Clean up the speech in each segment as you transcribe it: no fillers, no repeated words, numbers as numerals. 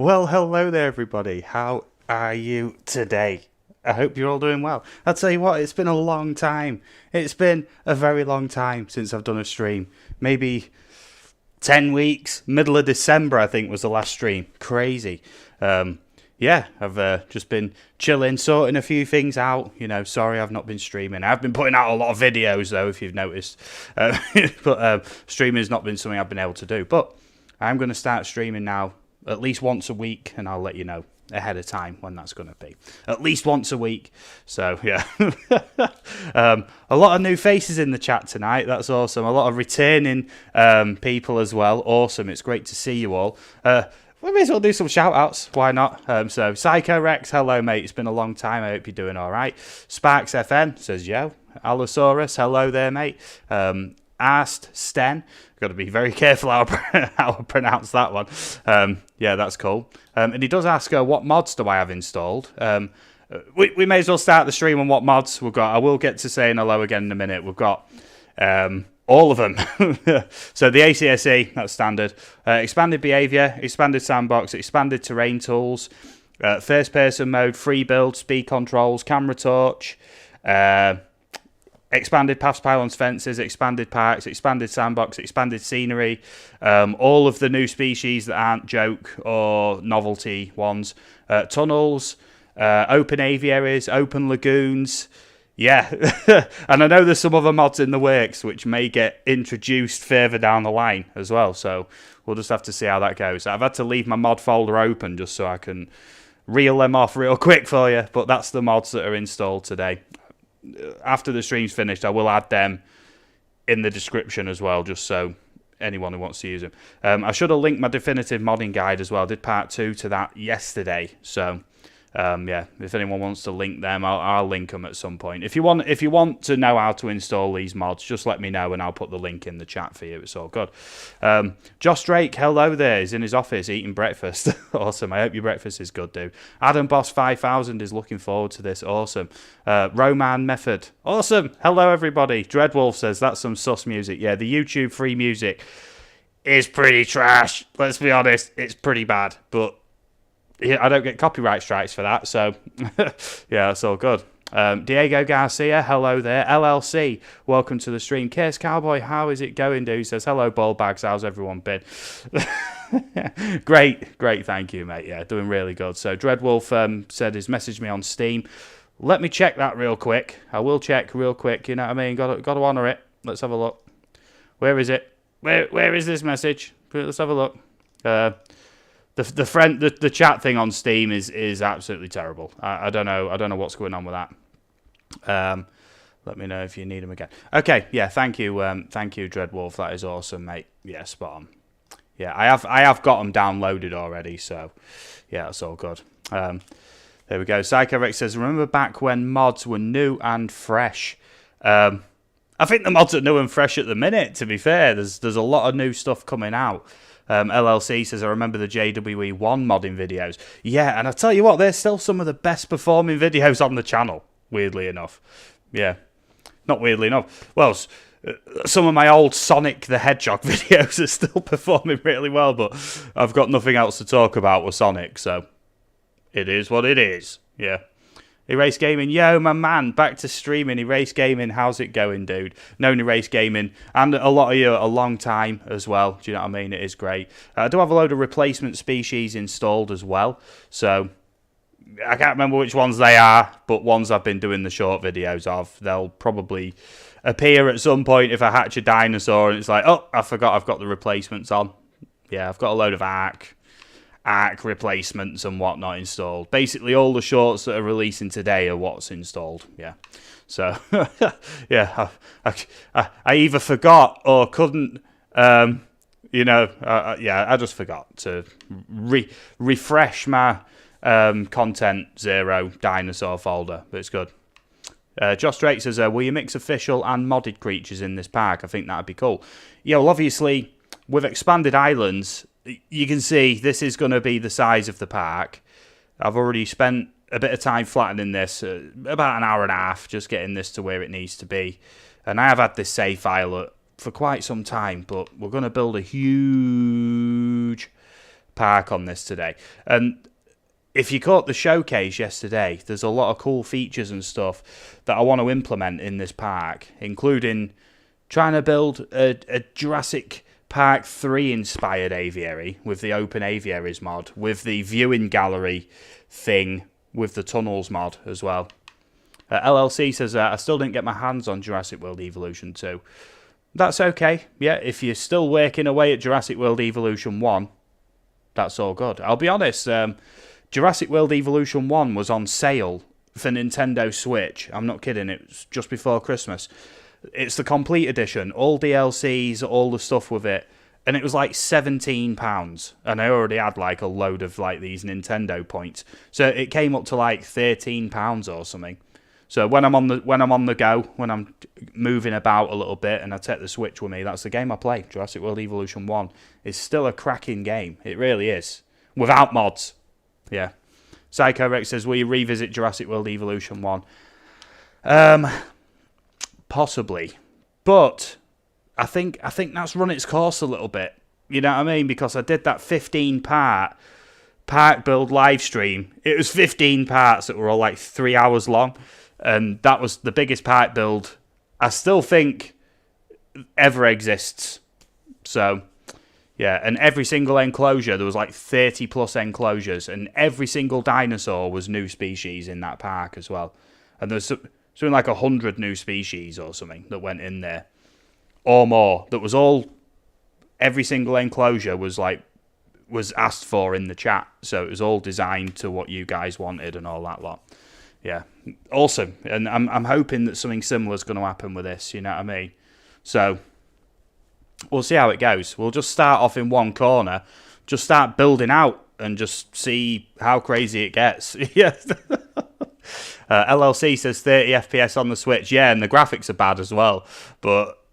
Well, hello there, everybody. How are you today? I hope you're all doing well. I'll tell you what, it's been a long time. It's been a very long time since I've done a stream. Maybe 10 weeks, middle of December, I think, was the last stream. Crazy. Yeah, I've just been chilling, sorting a few things out. Sorry I've not been streaming. I've been putting out a lot of videos, though, if you've noticed. But streaming has not been something I've been able to do. But I'm going to start streaming now at least once a week, and I'll let you know ahead of time when that's going to be. At least once a week. So, yeah. A lot of new faces in the chat tonight. That's awesome. A lot of returning people as well. Awesome. It's great to see you all. We may as well do some shout-outs. Why not? So, Psycho Rex, hello, mate. It's been a long time. I hope you're doing all right. Sparks FN says, yo. Allosaurus, hello there, mate. Asked Sten. Got to be very careful how I pronounce that one. Yeah, that's cool. And he does ask, what mods do I have installed? We may as well start the stream on what mods we've got. I will get to saying hello again in a minute. We've got all of them. So the ACSE, that's standard. Expanded behavior, expanded sandbox, expanded terrain tools, first person mode, free build, speed controls, camera torch, expanded paths, pylons, fences, expanded parks, expanded sandbox, expanded scenery, all of the new species that aren't joke or novelty ones, tunnels, open aviaries, open lagoons. Yeah, and I know there's some other mods in the works which may get introduced further down the line as well, so we'll just have to see how that goes. I've had to leave my mod folder open just so I can reel them off real quick for you, but that's the mods that are installed today. After the stream's finished, I will add them in the description as well, just so anyone who wants to use them. I should have linked my definitive modding guide as well. I did part 2 to that yesterday, so yeah, if anyone wants to link them, I'll link them at some point. If you want to know how to install these mods, just let me know and I'll put the link in the chat for you. It's all good. Josh Drake, hello there. He's in his office eating breakfast. Awesome. I hope your breakfast is good, dude. Adam Boss 5000 is looking forward to this. Awesome. Roman Method. Awesome. Hello, everybody. Dreadwolf says that's some sus music. Yeah, the YouTube free music is pretty trash. Let's be honest. It's pretty bad, but yeah, I don't get copyright strikes for that, so yeah, that's all good. Diego Garcia, hello there. LLC, welcome to the stream. Case Cowboy, how is it going, dude? He says, hello, ball bags, how's everyone been? Great, thank you, mate. Yeah, doing really good. So Dreadwolf said he's messaged me on Steam. Let me check that real quick. I will check real quick, you know what I mean? Got to honour it. Let's have a look. Where is it? Where is this message? Let's have a look. The chat thing on Steam is absolutely terrible. I don't know what's going on with that. Let me know if you need them again. Okay, yeah, thank you, Dreadwolf. That is awesome, mate. Yeah, spot on. Yeah, I have got them downloaded already, so yeah, that's all good. There we go. Psycho Rex says, remember back when mods were new and fresh? I think the mods are new and fresh at the minute. To be fair, there's a lot of new stuff coming out. LLC says, I remember the JWE1 modding videos. Yeah, and I tell you what, they're still some of the best performing videos on the channel, weirdly enough. Yeah, not weirdly enough. Well, some of my old Sonic the Hedgehog videos are still performing really well, but I've got nothing else to talk about with Sonic, so it is what it is. Yeah. Erase Gaming, yo, my man, back to streaming. Erase Gaming, how's it going, dude? Known Erase Gaming, and a lot of you a long time as well. Do you know what I mean? It is great. I do have a load of replacement species installed as well, so I can't remember which ones they are, but ones I've been doing the short videos of. They'll probably appear at some point if I hatch a dinosaur, and it's like, oh, I forgot I've got the replacements on. Yeah, I've got a load of arc replacements and whatnot installed. Basically, all the shorts that are releasing today are what's installed. Yeah, so yeah, I either forgot or couldn't. Yeah, I just forgot to refresh my content 0 dinosaur folder, but it's good. Josh Drake says, will you mix official and modded creatures in this park? I think that'd be cool. Yeah, well, obviously, with expanded islands, you can see this is going to be the size of the park. I've already spent a bit of time flattening this, about an hour and a half, just getting this to where it needs to be. And I have had this save file for quite some time, but we're going to build a huge park on this today. And if you caught the showcase yesterday, there's a lot of cool features and stuff that I want to implement in this park, including trying to build a Jurassic Park 3 inspired aviary with the open aviaries mod, with the viewing gallery thing, with the tunnels mod as well. LLC says, I still didn't get my hands on Jurassic World Evolution 2. That's okay. Yeah, if you're still working away at Jurassic World Evolution 1, that's all good. I'll be honest, Jurassic World Evolution 1 was on sale for Nintendo Switch. I'm not kidding, it was just before Christmas. It's the complete edition, all DLCs, all the stuff with it, and it was like £17, and I already had like a load of like these Nintendo points, so it came up to like £13 or something. So when I'm on the go, when I'm moving about a little bit and I take the Switch with me, that's the game I play. Jurassic World Evolution 1 is still a cracking game. It really is. Without mods. Yeah. Psycho Rex says, will you revisit Jurassic World Evolution 1? Possibly. But I think that's run its course a little bit. You know what I mean? Because I did that 15-part park build live stream. It was 15 parts that were all like 3 hours long. And that was the biggest park build I still think ever exists. So, yeah, and every single enclosure, there was like 30 plus enclosures, and every single dinosaur was new species in that park as well. And there's something like 100 new species or something that went in there, or more. That was all, every single enclosure was asked for in the chat, so it was all designed to what you guys wanted and all that lot. Yeah, awesome. And I'm hoping that something similar is going to happen with this, you know what I mean? So we'll see how it goes. We'll just start off in one corner, just start building out and just see how crazy it gets. Yeah. LLC says 30 FPS on the Switch. Yeah, and the graphics are bad as well.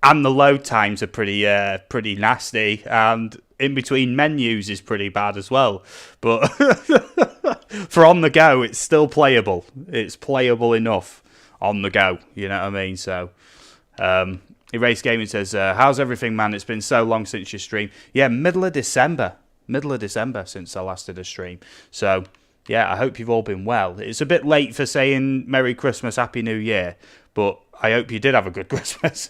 And the load times are pretty nasty, and in between menus is pretty bad as well. But for on the go, it's still playable. It's playable enough on the go. You know what I mean? So, Erase Gaming says, how's everything, man? It's been so long since your stream. Yeah, middle of December since I last did a stream. So, yeah, I hope you've all been well. It's a bit late for saying Merry Christmas, Happy New Year, but I hope you did have a good Christmas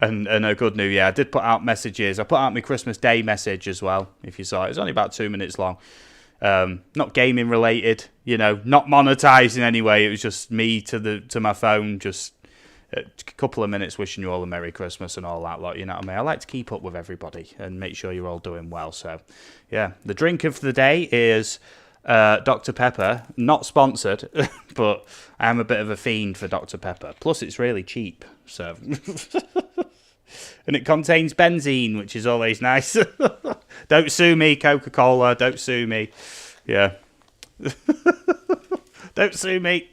and a good New Year. I did put out messages. I put out my Christmas Day message as well, if you saw it. It was only about 2 minutes long. Not gaming related, you know, not monetizing anyway. It was just me to my phone, just a couple of minutes wishing you all a Merry Christmas and all that lot, you know what I mean? I like to keep up with everybody and make sure you're all doing well. So, yeah, the drink of the day is Dr. Pepper, not sponsored, but I am a bit of a fiend for Dr. Pepper. Plus, it's really cheap, so. And it contains benzene, which is always nice. Don't sue me, Coca-Cola. Don't sue me. Yeah. Don't sue me.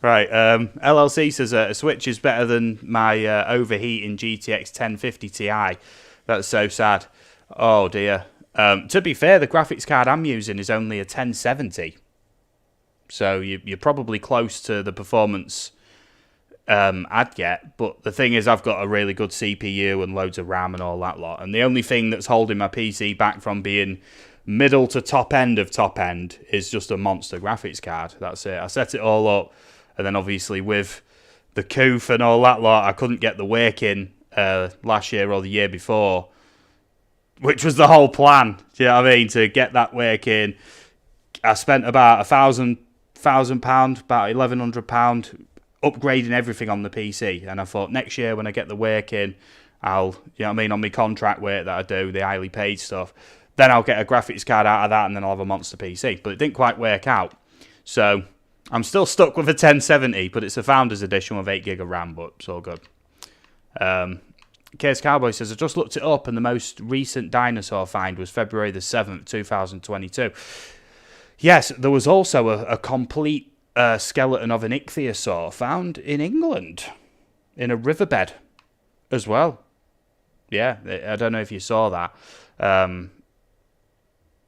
Right. LLC says a Switch is better than my overheating GTX 1050 Ti. That's so sad. Oh, dear. To be fair, the graphics card I'm using is only a 1070. So you're probably close to the performance I'd get. But the thing is, I've got a really good CPU and loads of RAM and all that lot. And the only thing that's holding my PC back from being middle to top end of top end is just a monster graphics card. That's it. I set it all up. And then obviously with the COOF and all that lot, I couldn't get the work in last year or the year before, which was the whole plan. Do you know what I mean? To get that work in. I spent about £1,000, about £1,100 upgrading everything on the PC. And I thought next year when I get the work in, I'll, you know what I mean, on my contract work that I do, the highly paid stuff, then I'll get a graphics card out of that and then I'll have a monster PC. But it didn't quite work out. So I'm still stuck with a 1070, but it's a Founders Edition with 8 gig of RAM, but it's all good. Case Cowboy says, I just looked it up and the most recent dinosaur find was February the 7th, 2022. Yes, there was also a complete skeleton of an ichthyosaur found in England, in a riverbed as well. Yeah, I don't know if you saw that.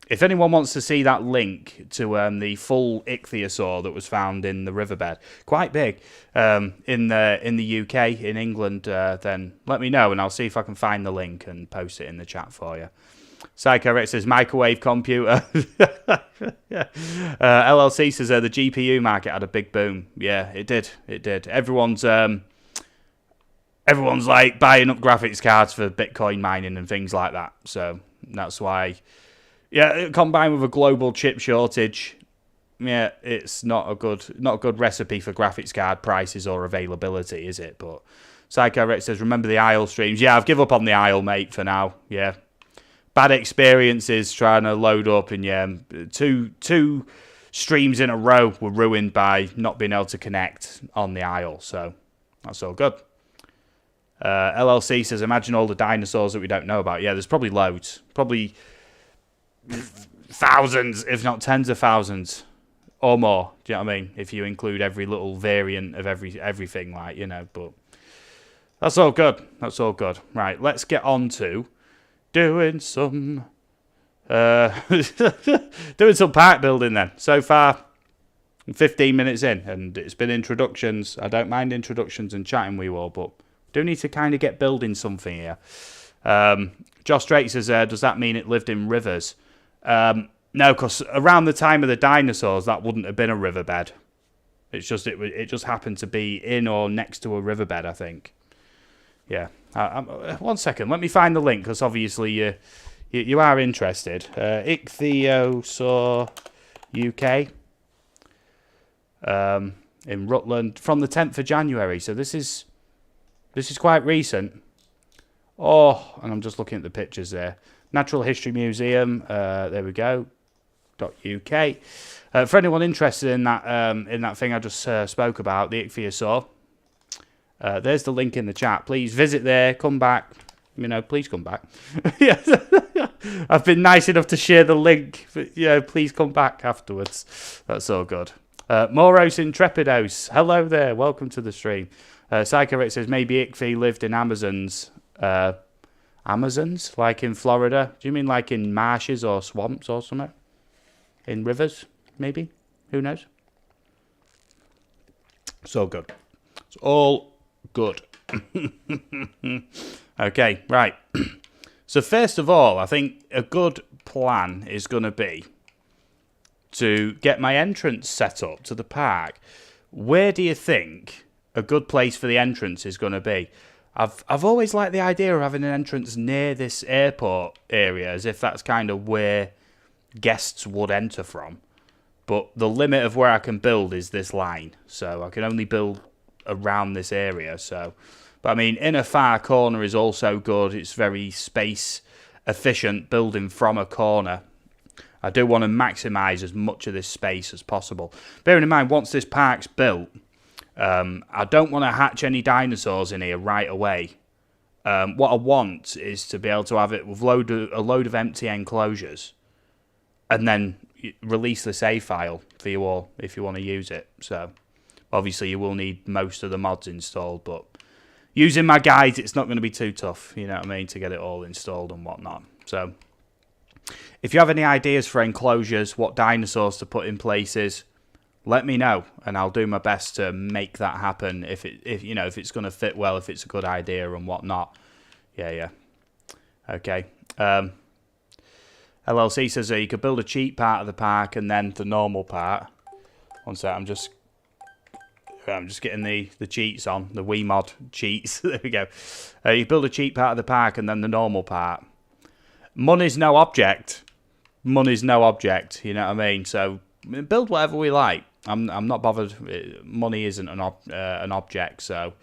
If anyone wants to see that link to the full ichthyosaur that was found in the riverbed, quite big, in the UK, in England, then let me know and I'll see if I can find the link and post it in the chat for you. Psycho Rex says microwave computer. LLC says the GPU market had a big boom. Yeah, it did. It did. Everyone's like buying up graphics cards for Bitcoin mining and things like that. So that's why, yeah, combined with a global chip shortage, yeah, it's not a good recipe for graphics card prices or availability, is it? But Psycho Rex says, remember the Isle streams? Yeah, I've given up on the Isle, mate, for now. Yeah. Bad experiences trying to load up, and yeah, two streams in a row were ruined by not being able to connect on the Isle, so that's all good. LLC says, imagine all the dinosaurs that we don't know about. Yeah, there's probably loads. Probably thousands, if not tens of thousands, or more. Do you know what I mean? If you include every little variant of everything, like, you know, but that's all good. That's all good. Right, let's get on to doing some doing some park building then. So far, 15 minutes in, and it's been introductions. I don't mind introductions and chatting with you all, but do need to kind of get building something here. Josh Drake says, does that mean it lived in rivers? No, because around the time of the dinosaurs, that wouldn't have been a riverbed. It's just it just happened to be in or next to a riverbed, I think. Yeah. 1 second, let me find the link, because obviously you are interested. Ichthyosaur UK in Rutland from the 10th of January. So this is quite recent. Oh, and I'm just looking at the pictures there. Natural History Museum. There we go. .uk. For anyone interested in that thing I just spoke about, the Ichthyosaur. There's the link in the chat. Please visit there. Come back. You know, please come back. Yeah, I've been nice enough to share the link. But, you know, please come back afterwards. That's all good. Moros Intrepidos. Hello there. Welcome to the stream. Psycho Rick says maybe Ichthyo lived in Amazons. Amazons? Like in Florida? Do you mean like in marshes or swamps or something? In rivers? Maybe? Who knows? It's all good. It's all good. Okay, right. So first of all, I think a good plan is going to be to get my entrance set up to the park. Where do you think a good place for the entrance is going to be? I've always liked the idea of having an entrance near this airport area, as if that's kind of where guests would enter from. But the limit of where I can build is this line, so I can only build around this area. So, but I mean, in a far corner is also good. It's very space efficient building from a corner. I do want to maximise as much of this space as possible. Bearing in mind, once this park's built, I don't want to hatch any dinosaurs in here right away. What I want is to be able to have it with a load of empty enclosures, and then release the save file for you all if you want to use it. So obviously you will need most of the mods installed, but using my guides, it's not going to be too tough, you know what I mean, to get it all installed and whatnot. So if you have any ideas for enclosures, what dinosaurs to put in places, let me know, and I'll do my best to make that happen. If it's going to fit well, if it's a good idea and whatnot. Yeah. Okay. LLC says you could build a cheap part of the park and then the normal part. One sec, I'm just getting the cheats on, the Wiimod cheats. There we go. You build a cheap part of the park and then the normal part. Money's no object. Money's no object. You know what I mean? So build whatever we like. I'm not bothered. Money isn't an object. So,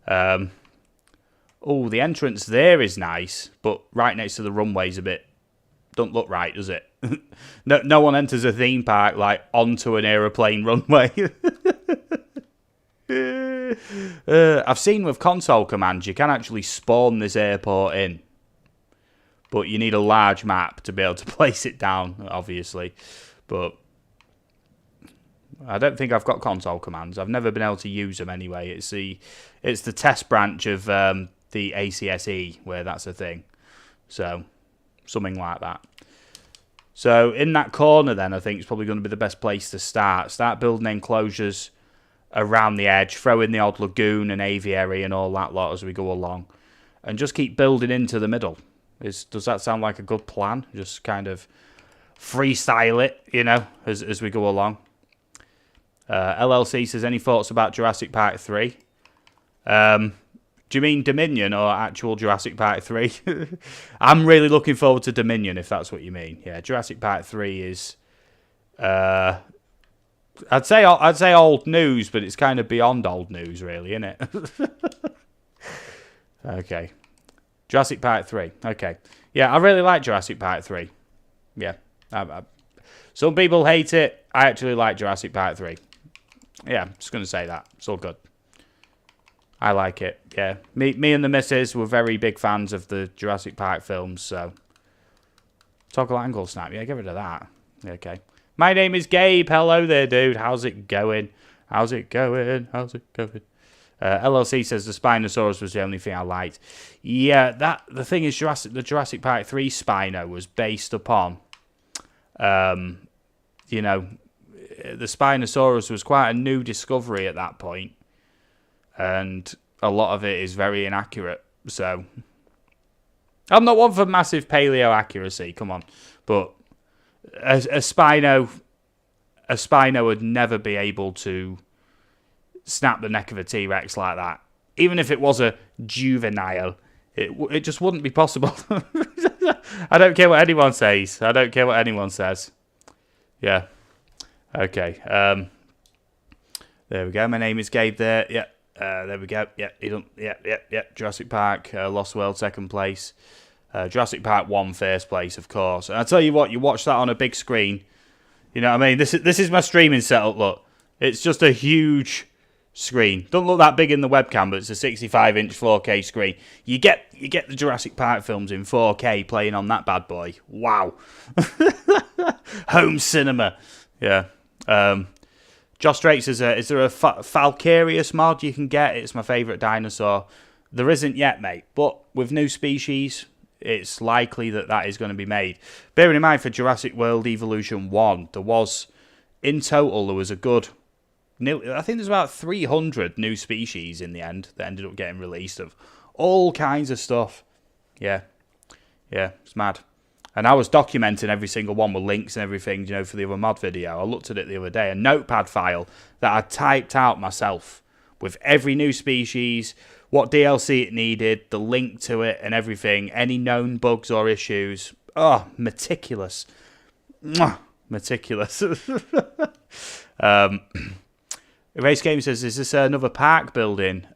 oh, the entrance there is nice, but right next to the runway's a bit. Don't look right, does it? No one enters a theme park like onto an aeroplane runway. I've seen with console commands you can actually spawn this airport in, but you need a large map to be able to place it down, obviously. But I don't think I've got console commands. I've never been able to use them anyway. It's the test branch of the ACSE where that's a thing. So something like that. So in that corner then, I think it's probably going to be the best place to start. Start building enclosures around the edge, throw in the odd lagoon and aviary and all that lot as we go along. And just keep building into the middle. Does that sound like a good plan? Just kind of freestyle it, you know, as we go along. LLC says, any thoughts about Jurassic Park 3? Do you mean Dominion or actual Jurassic Park 3? I'm really looking forward to Dominion, if that's what you mean. Yeah, Jurassic Park 3 is... I'd say old news, but it's kind of beyond old news, really, isn't it? Okay. Jurassic Park 3. Okay. Yeah, I really like Jurassic Park 3. Yeah. Some people hate it. I actually like Jurassic Park 3. Yeah, I'm just going to say that. It's all good. I like it. Yeah. Me and the missus were very big fans of the Jurassic Park films, so... Toggle angle snap. Yeah, get rid of that. Okay. My name is Gabe. Hello there, dude. How's it going? How's it going? How's it going? LLC says the Spinosaurus was the only thing I liked. Yeah, the thing is, the Jurassic Park 3 Spino was based upon, you know, the Spinosaurus was quite a new discovery at that point, and a lot of it is very inaccurate. So, I'm not one for massive paleo accuracy. Come on, but a Spino would never be able to snap the neck of a T-Rex like that. Even if it was a juvenile, it just wouldn't be possible. I don't care what anyone says. I don't care what anyone says. Yeah. Okay. There we go. My name is Gabe there. Yeah. There we go. Yeah. Yeah. Jurassic Park, Lost World, second place. Jurassic Park 1, first place, of course. And I tell you what, you watch that on a big screen. You know what I mean? This is my streaming setup. Look, it's just a huge screen. Don't look that big in the webcam, but it's a 65-inch 4K screen. You get the Jurassic Park films in 4K playing on that bad boy. Wow. Home cinema. Yeah. Josh Drake says, is there a Falcarius mod you can get? It's my favourite dinosaur. There isn't yet, mate. But with new species, it's likely that is going to be made. Bearing in mind, for Jurassic World Evolution 1, there was a good... I think there's about 300 new species in the end that ended up getting released of all kinds of stuff. Yeah. Yeah, it's mad. And I was documenting every single one with links and everything, you know, for the other mod video. I looked at it the other day, a notepad file that I typed out myself with every new species, what DLC it needed, the link to it and everything, any known bugs or issues. Oh, meticulous. Mwah, meticulous. Race Game says, is this another park building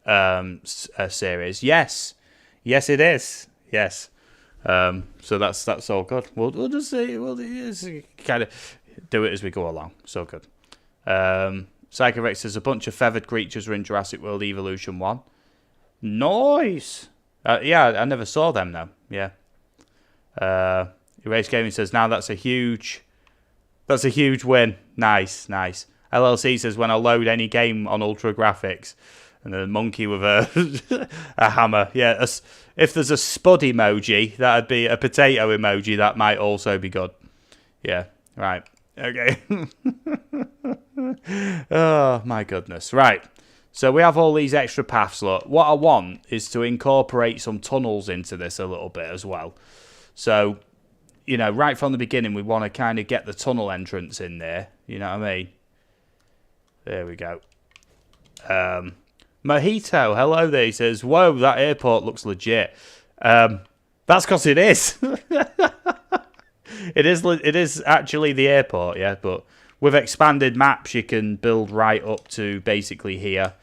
series? Yes. Yes, it is. Yes. So that's all good. We'll just see. We'll just kind of do it as we go along. So good. Psycho Rex says, a bunch of feathered creatures were in Jurassic World Evolution 1. Nice. Yeah, I never saw them, though. Yeah. Race Gaming says, now that's a huge win. Nice. LLC says, when I load any game on ultra graphics, and the monkey with a hammer. Yeah, if there's a spud emoji, that'd be a potato emoji. That might also be good. Yeah, right. Okay. Oh, my goodness. Right. So we have all these extra paths. Look, what I want is to incorporate some tunnels into this a little bit as well. So, you know, right from the beginning, we want to kind of get the tunnel entrance in there. You know what I mean? There we go. Mojito, hello there. He says, whoa, that airport looks legit. That's because it is. It is actually the airport, yeah. But with expanded maps, you can build right up to basically here.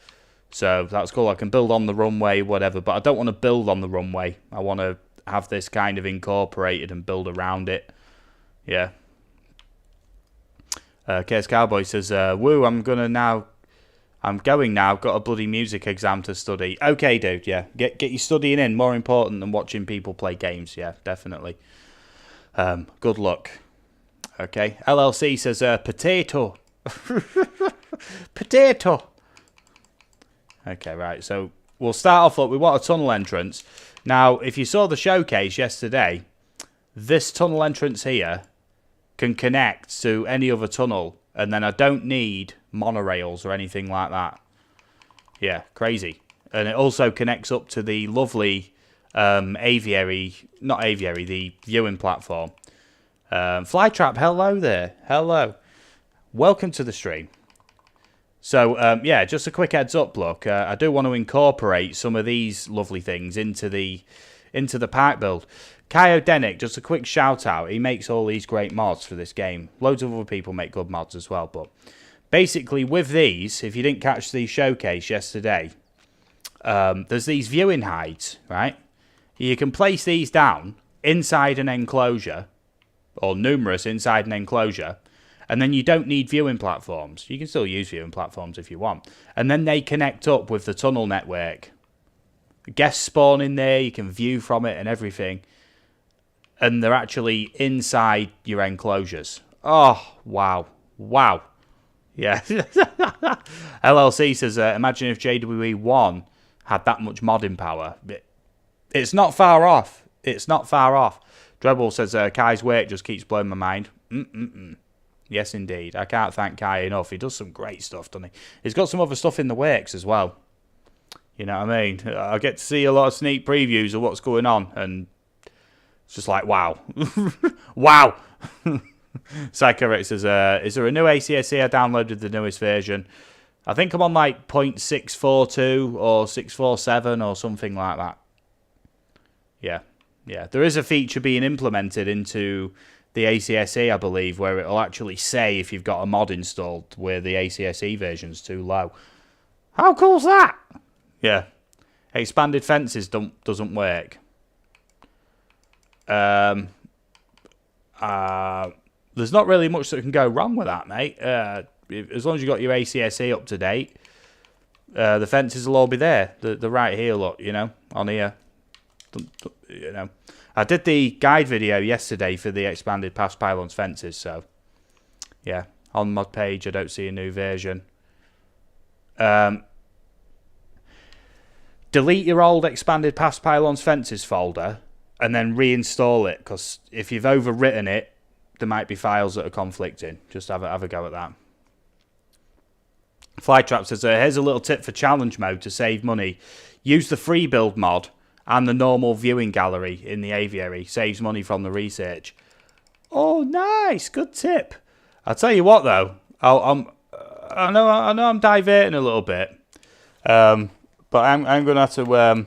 So that's cool. I can build on the runway, whatever. But I don't want to build on the runway. I want to have this kind of incorporated and build around it. Yeah. Case Cowboy says, woo, I'm going now. Got a bloody music exam to study. Okay, dude, yeah. Get your studying in. More important than watching people play games. Yeah, definitely. Good luck. Okay. LLC says, potato. Potato. Okay, right. So we'll start off, look, we want a tunnel entrance. Now, if you saw the showcase yesterday, this tunnel entrance here can connect to any other tunnel, and then I don't need monorails or anything like that. Yeah, crazy. And it also connects up to the lovely aviary, not aviary, the viewing platform. Flytrap, hello there. Hello. Welcome to the stream. So, yeah, just a quick heads up, look. I do want to incorporate some of these lovely things into the park build. Kyodenic, just a quick shout out. He makes all these great mods for this game. Loads of other people make good mods as well. But basically, with these, if you didn't catch the showcase yesterday, there's these viewing hides, right? You can place these down inside an enclosure, or numerous inside an enclosure, and then you don't need viewing platforms. You can still use viewing platforms if you want. And then they connect up with the tunnel network. Guests spawn in there, you can view from it and everything. And they're actually inside your enclosures. Oh, wow. Wow. Yeah. LLC says, imagine if JWE1 had that much modding power. It's not far off. It's not far off. Dreadwolf says, Kai's work just keeps blowing my mind. Yes, indeed. I can't thank Kai enough. He does some great stuff, doesn't he? He's got some other stuff in the works as well. You know what I mean? I get to see a lot of sneak previews of what's going on, and it's just like, wow. Wow. Psychorix says, is there a new ACSE? I downloaded the newest version. I think I'm on like 0.642 or 647 or something like that. Yeah. Yeah. There is a feature being implemented into the ACSE, I believe, where it'll actually say if you've got a mod installed where the ACSE version's too low. How cool's that? Yeah. Expanded fences doesn't work. There's not really much that can go wrong with that, mate. As long as you've got your ACSE up to date, the fences will all be there. The right here, look, you know, on here. You know, I did the guide video yesterday for the expanded past pylons fences, so yeah, on mod page I don't see a new version. Delete your old expanded past pylons fences folder and then reinstall it, because if you've overwritten it, there might be files that are conflicting. Just have a go at that. Flytrap says, here's a little tip for challenge mode to save money. Use the free build mod and the normal viewing gallery in the aviary. Saves money from the research. Oh, nice. Good tip. I'll tell you what, though. I know I'm diverting a little bit. But I'm going to have to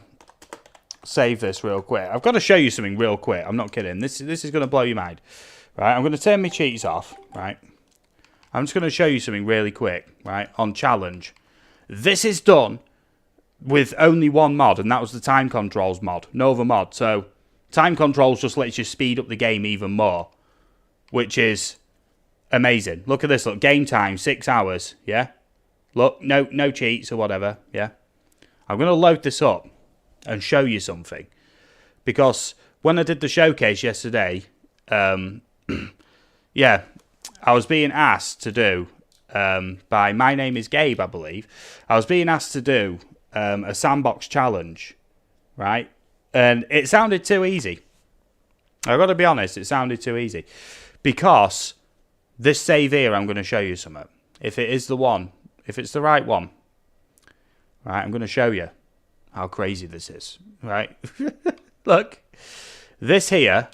save this real quick. I've got to show you something real quick. I'm not kidding. This is going to blow your mind. Right, I'm going to turn my cheats off. Right. I'm just going to show you something really quick. Right, on challenge. This is done with only one mod, and that was the time controls mod. No other mod. So time controls just lets you speed up the game even more, which is amazing. Look at this. Look, game time 6 hours. Yeah. Look, no cheats or whatever. Yeah. I'm going to load this up and show you something, because when I did the showcase yesterday, yeah, I was being asked to do by My Name is Gabe, I believe. I was being asked to do a sandbox challenge, right? And it sounded too easy. I've got to be honest, it sounded too easy, because this save here, I'm going to show you something. If it is the one, if it's the right one, right, I'm going to show you how crazy this is, right? Look, this here,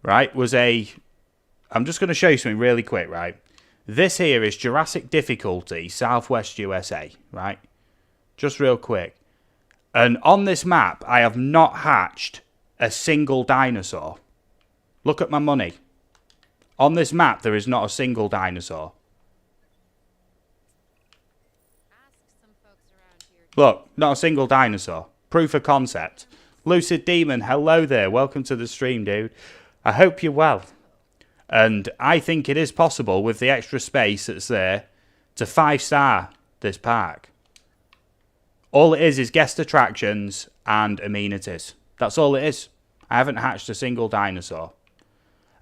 right, was I'm just going to show you something really quick, right? This here is Jurassic difficulty, Southwest USA, right? Just real quick. And on this map, I have not hatched a single dinosaur. Look at my money. On this map, there is not a single dinosaur. Look, not a single dinosaur. Proof of concept. Lucid Demon, hello there. Welcome to the stream, dude. I hope you're well. And I think it is possible, with the extra space that's there, to 5-star this park. All it is guest attractions and amenities. That's all it is. I haven't hatched a single dinosaur.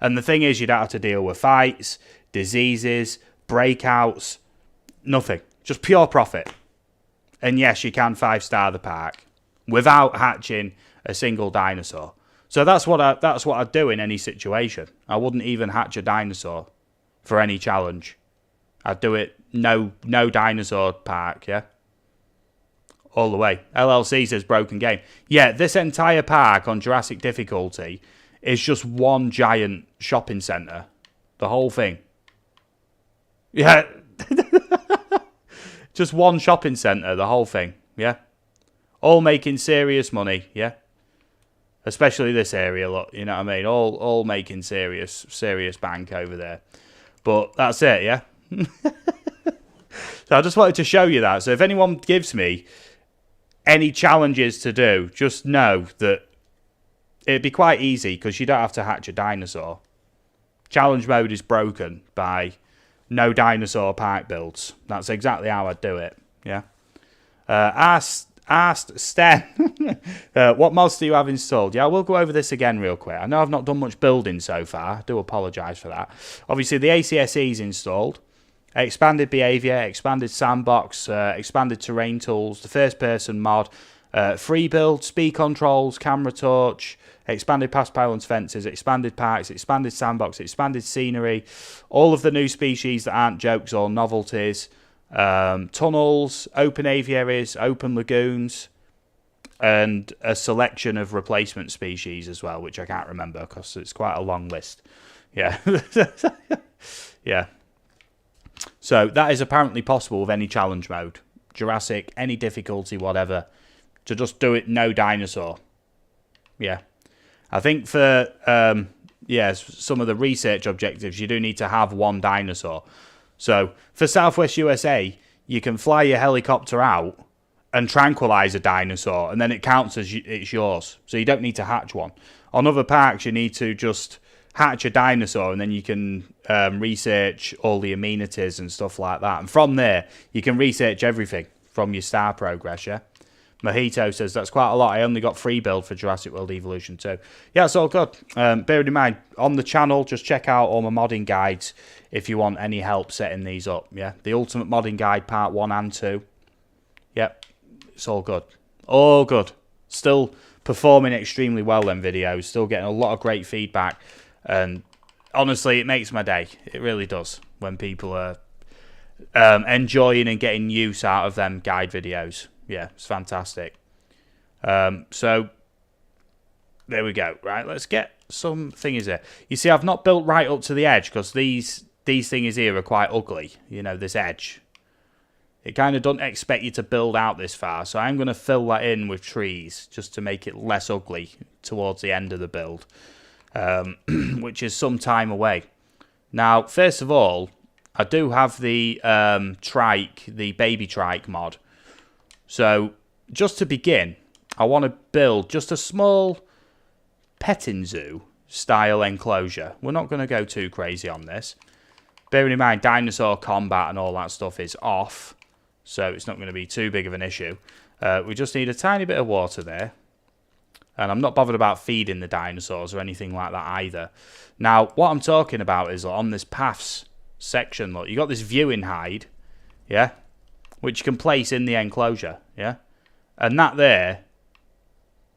And the thing is, you don't have to deal with fights, diseases, breakouts, nothing. Just pure profit. And yes, you can 5-star the park without hatching a single dinosaur. So that's what I'd do in any situation. I wouldn't even hatch a dinosaur for any challenge. I'd do it no dinosaur park, yeah? all the way. LLC says broken game. Yeah, this entire park on Jurassic difficulty is just one giant shopping centre. The whole thing. Yeah. Just one shopping centre, the whole thing. Yeah. All making serious money. Yeah. Especially this area, look. You know what I mean? All making serious bank over there. But that's it, yeah? So I just wanted to show you that. So if anyone gives me any challenges to do, just know that it'd be quite easy because you don't have to hatch a dinosaur. Challenge mode is broken by no dinosaur park builds. That's exactly how I'd do it. Yeah. Asked Sten, what mods do you have installed? Yeah, we'll go over this again real quick. I know I've not done much building so far. I do apologise for that. Obviously, the ACSE is installed. Expanded behaviour, expanded sandbox, expanded terrain tools, the first person mod, free build, speed controls, camera torch, expanded past pylons fences, expanded parks, expanded sandbox, expanded scenery, all of the new species that aren't jokes or novelties, tunnels, open aviaries, open lagoons, and a selection of replacement species as well, which I can't remember because it's quite a long list. Yeah. Yeah. So that is apparently possible with any challenge mode. Jurassic, any difficulty, whatever. To just do it no dinosaur. Yeah. I think for some of the research objectives, you do need to have one dinosaur. So for Southwest USA, you can fly your helicopter out and tranquilize a dinosaur, and then it counts as it's yours. So you don't need to hatch one. On other parks, you need to just hatch a dinosaur, and then you can research all the amenities and stuff like that. And from there, you can research everything from your star progress, yeah? Mojito says, that's quite a lot. I only got free build for Jurassic World Evolution 2. Yeah, it's all good. Bearing in mind, on the channel, just check out all my modding guides if you want any help setting these up, yeah? The Ultimate Modding Guide Part 1 and 2. Yep, it's all good. All good. Still performing extremely well, them videos. Still getting a lot of great feedback. And honestly, it makes my day. It really does when people are enjoying and getting use out of them guide videos. Yeah, it's fantastic. So there we go. Right, let's get some thingies here. You see, I've not built right up to the edge because these thingies here are quite ugly. You know, this edge. It kind of doesn't expect you to build out this far. So I'm going to fill that in with trees just to make it less ugly towards the end of the build. Which is some time away. Now, first of all, I do have the trike, the baby trike mod. So, just to begin, I want to build just a small petting zoo style enclosure. We're not going to go too crazy on this. Bearing in mind, dinosaur combat and all that stuff is off. So, it's not going to be too big of an issue. We just need a tiny bit of water there. And I'm not bothered about feeding the dinosaurs or anything like that either. Now, what I'm talking about is on this paths section, look, you got this viewing hide, yeah, which you can place in the enclosure, yeah? And that there,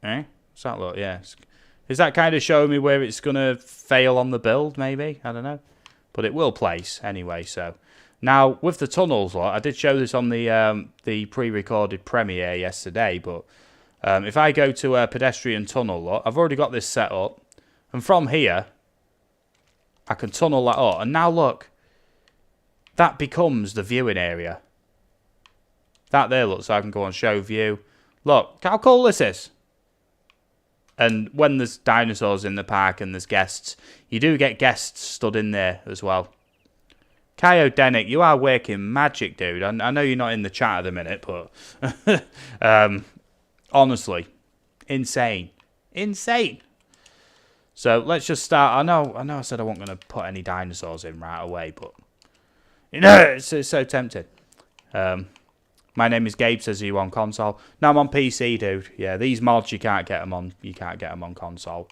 what's that look? Yeah. Is that kind of showing me where it's going to fail on the build, maybe? I don't know. But it will place anyway, so. Now, with the tunnels, look, I did show this on the pre-recorded premiere yesterday, but if I go to a pedestrian tunnel, look, I've already got this set up. And from here, I can tunnel that up. And now look, that becomes the viewing area. That there, look, so I can go on show view. Look, how cool this is. And when there's dinosaurs in the park and there's guests, you do get guests stood in there as well. Kyodenic, you are working magic, dude. I know you're not in the chat at the minute, but honestly, insane. Insane. So let's just start. I know I said I wasn't going to put any dinosaurs in right away, but you know, it's so tempting. My name is Gabe, says, are you on console? No, I'm on PC, dude. Yeah, these mods, you can't get them on console.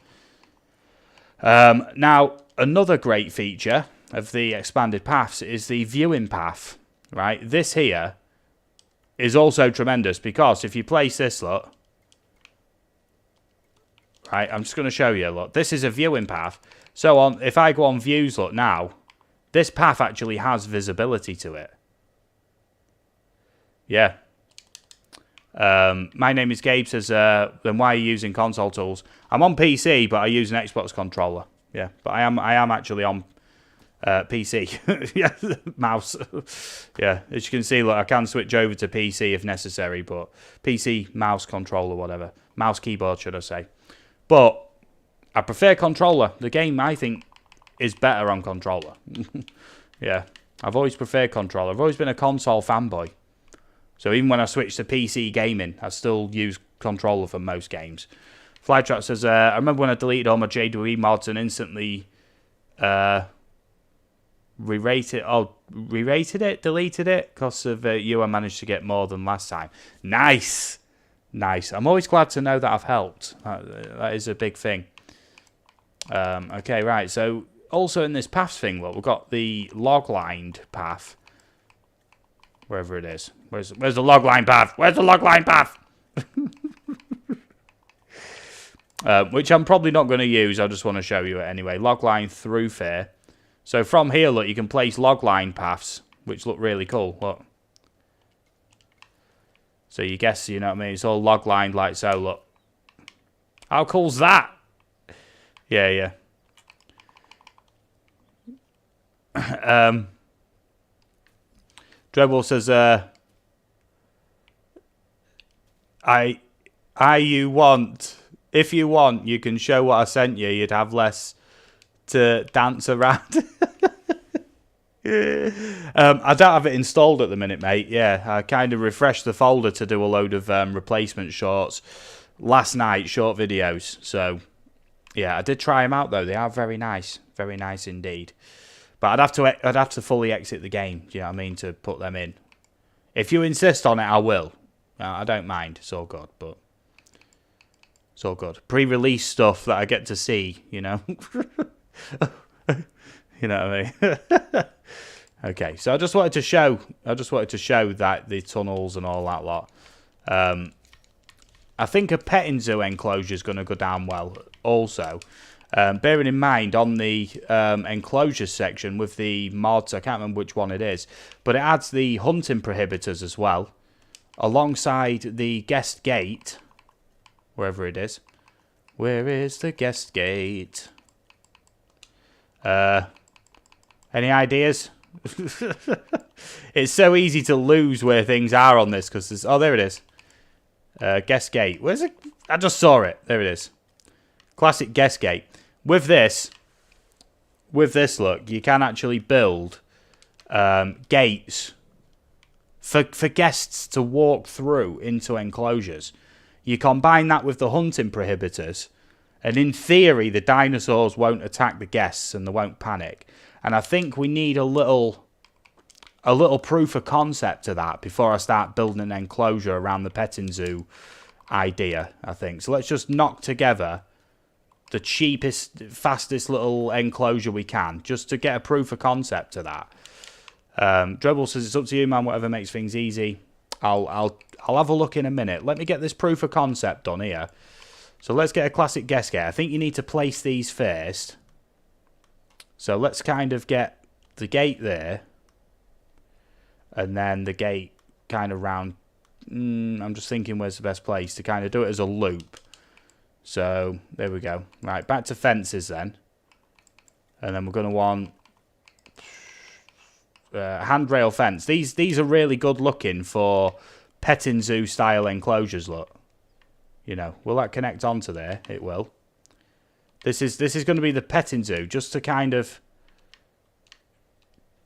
Now, another great feature of the expanded paths is the viewing path, right? This here is also tremendous because if you place this, look, right, I'm just going to show you, look, this is a viewing path. So if I go on views, look, now, this path actually has visibility to it. Yeah. My name is Gabe says, then why are you using console tools? I'm on PC, but I use an Xbox controller. Yeah, but I am actually on PC. Yeah, mouse. Yeah, as you can see, look, I can switch over to PC if necessary, but PC, mouse, controller, whatever. Mouse, keyboard, should I say. But I prefer controller. The game, I think, is better on controller. Yeah, I've always preferred controller. I've always been a console fanboy. So even when I switch to PC gaming, I still use controller for most games. Flytrap says, I remember when I deleted all my JWE mods and instantly deleted it because of you. I managed to get more than last time. Nice. I'm always glad to know that I've helped. That is a big thing. Okay, right. So also in this paths thing, look, we've got the log-lined path. Wherever it is. Where's the log-line path? Where's the log-line path? Which I'm probably not going to use. I just want to show you it anyway. Log-line through fair. So from here, look, you can place log-line paths, which look really cool. Look. So you guess, you know what I mean? It's all log-lined like so, look. How cool's that? Yeah. Dreadwolf says, if you want, you can show what I sent you. You'd have less to dance around. I don't have it installed at the minute, mate. Yeah, I kind of refreshed the folder to do a load of replacement shorts last night, short videos. So, yeah, I did try them out, though. They are very nice indeed. But I'd have to fully exit the game, do you know what I mean, to put them in. If you insist on it, I will. I don't mind. It's all good, but it's all good. Pre-release stuff that I get to see, you know. You know what I mean? Okay, so I just wanted to show that the tunnels and all that lot. I think a petting zoo enclosure is going to go down well also. Bearing in mind on the enclosure section with the mods, I can't remember which one it is, but it adds the hunting prohibitors as well, alongside the guest gate, wherever it is. Where is the guest gate? Any ideas? It's so easy to lose where things are on this because there's... Oh, there it is. Guest gate. Where's it? I just saw it. There it is. Classic guest gate. With this, look, you can actually build gates for guests to walk through into enclosures. You combine that with the hunting prohibitors, and in theory, the dinosaurs won't attack the guests and they won't panic. And I think we need a little proof of concept to that before I start building an enclosure around the petting zoo idea, I think. So let's just knock together the cheapest, fastest little enclosure we can, just to get a proof of concept to that. Drebble says, it's up to you, man, whatever makes things easy. I'll have a look in a minute. Let me get this proof of concept done here. So let's get a classic guest gate. I think you need to place these first. So let's kind of get the gate there. And then the gate kind of round. I'm just thinking where's the best place to kind of do it as a loop. So there we go. Right, back to fences then. And then we're going to want handrail fence. These are really good looking for petting zoo style enclosures, look. You know, will that connect onto there? It will. This is going to be the petting zoo, just to kind of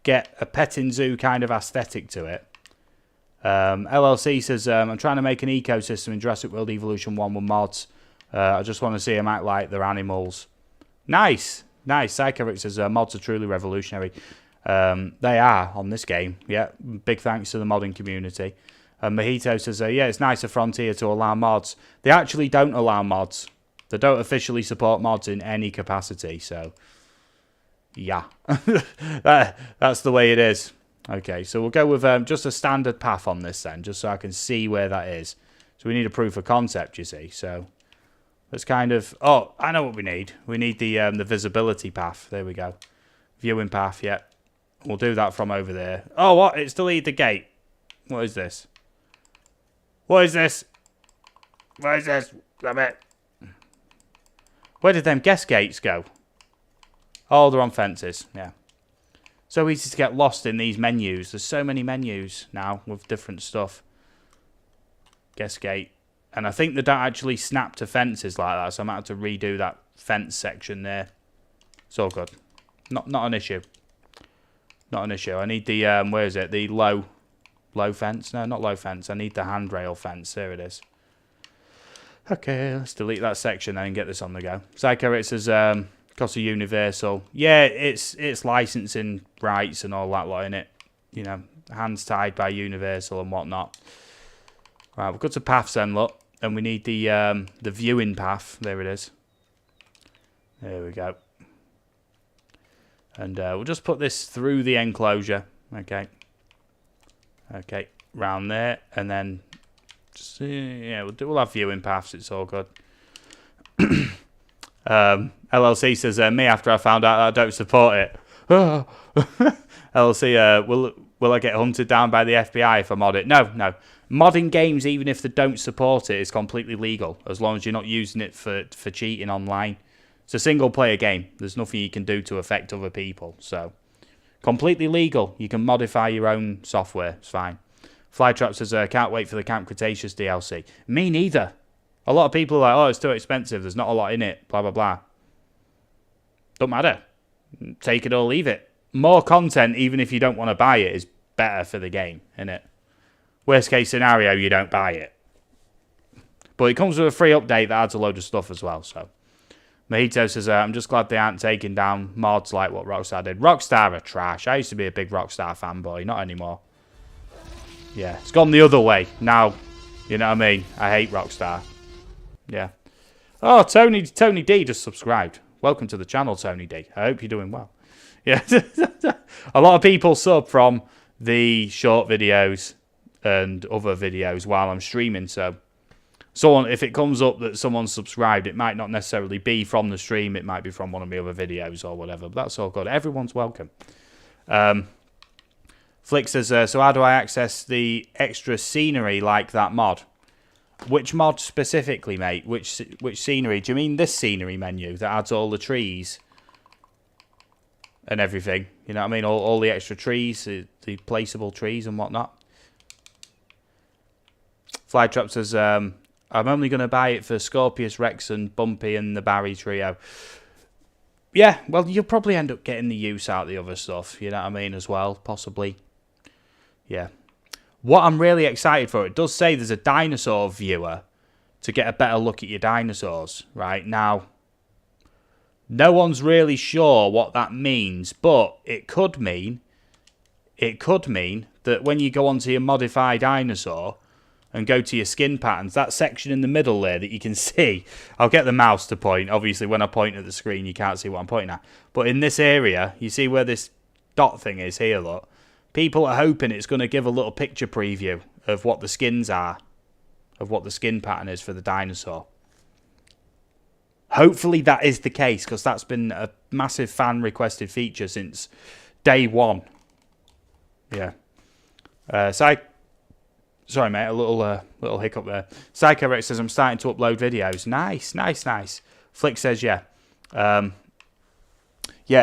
get a petting zoo kind of aesthetic to it. LLC says, I'm trying to make an ecosystem in Jurassic World Evolution 1 with mods. I just want to see them act like they're animals. Nice. Psychoric says, mods are truly revolutionary. They are on this game. Yeah, big thanks to the modding community. Mojito says, yeah, it's nice of Frontier to allow mods. They actually don't allow mods. They don't officially support mods in any capacity, so yeah. That's the way it is. Okay, so we'll go with just a standard path on this then, just so I can see where that is. So we need a proof of concept, you see. So let's kind of... Oh, I know what we need. We need the visibility path. There we go. Viewing path, yeah. We'll do that from over there. Oh, what? It's delete the gate. What is this? What is this? What is this? Damn it. Where did them guest gates go? Oh, they're on fences. Yeah. So easy to get lost in these menus. There's so many menus now with different stuff. Guest gate. And I think they don't actually snap to fences like that, so I might have to redo that fence section there. It's all good. Not an issue. Not an issue. I need the, where is it? The low fence? No, not low fence. I need the handrail fence. There it is. Okay, let's delete that section then and get this on the go. Psycho, it says, cost of Universal. Yeah, it's licensing rights and all that lot in it. You know, hands tied by Universal and whatnot. Right, we've got to paths then, look. And we need the viewing path. There it is. There we go. And we'll just put this through the enclosure. Okay. Okay, round there. And then, just, yeah, we'll have viewing paths. It's all good. LLC says, me after I found out that I don't support it. LLC, will I get hunted down by the FBI if I mod it? No. Modding games, even if they don't support it, is completely legal, as long as you're not using it for cheating online. It's a single-player game. There's nothing you can do to affect other people. So, completely legal. You can modify your own software. It's fine. Flytrap says, can't wait for the Camp Cretaceous DLC. Me neither. A lot of people are like, oh, it's too expensive. There's not a lot in it. Blah, blah, blah. Don't matter. Take it or leave it. More content, even if you don't want to buy it, is better for the game, innit? Worst case scenario, you don't buy it. But it comes with a free update that adds a load of stuff as well, so. Mojito says, I'm just glad they aren't taking down mods like what Rockstar did. Rockstar are trash. I used to be a big Rockstar fanboy. Not anymore. Yeah, it's gone the other way. Now, you know what I mean? I hate Rockstar. Yeah. Oh, Tony D just subscribed. Welcome to the channel, Tony D. I hope you're doing well. Yeah. A lot of people sub from the short videos and other videos while I'm streaming, so if it comes up that someone's subscribed, it might not necessarily be from the stream, it might be from one of my other videos or whatever, but that's all good. Everyone's welcome. Flick says, so how do I access the extra scenery like that mod? Which mod specifically, mate? Which scenery? Do you mean this scenery menu that adds all the trees and everything? You know what I mean? All the extra trees, the placeable trees and whatnot. Flytrap says, I'm only going to buy it for Scorpius, Rex, and Bumpy and the Barry trio. Yeah, well, you'll probably end up getting the use out of the other stuff, you know what I mean, as well, possibly. Yeah. What I'm really excited for, it does say there's a dinosaur viewer to get a better look at your dinosaurs, right? Now, no one's really sure what that means, but it could mean that when you go onto your modify dinosaur and go to your skin patterns, that section in the middle there that you can see, I'll get the mouse to point. Obviously, when I point at the screen, you can't see what I'm pointing at. But in this area, you see where this dot thing is here, look. People are hoping it's going to give a little picture preview of what the skins are, of what the skin pattern is for the dinosaur. Hopefully that is the case, because that's been a massive fan-requested feature since day one. Yeah. Sorry, mate, a little hiccup there. Psycho Rex says, I'm starting to upload videos. Nice. Flick says, yeah. Yeah,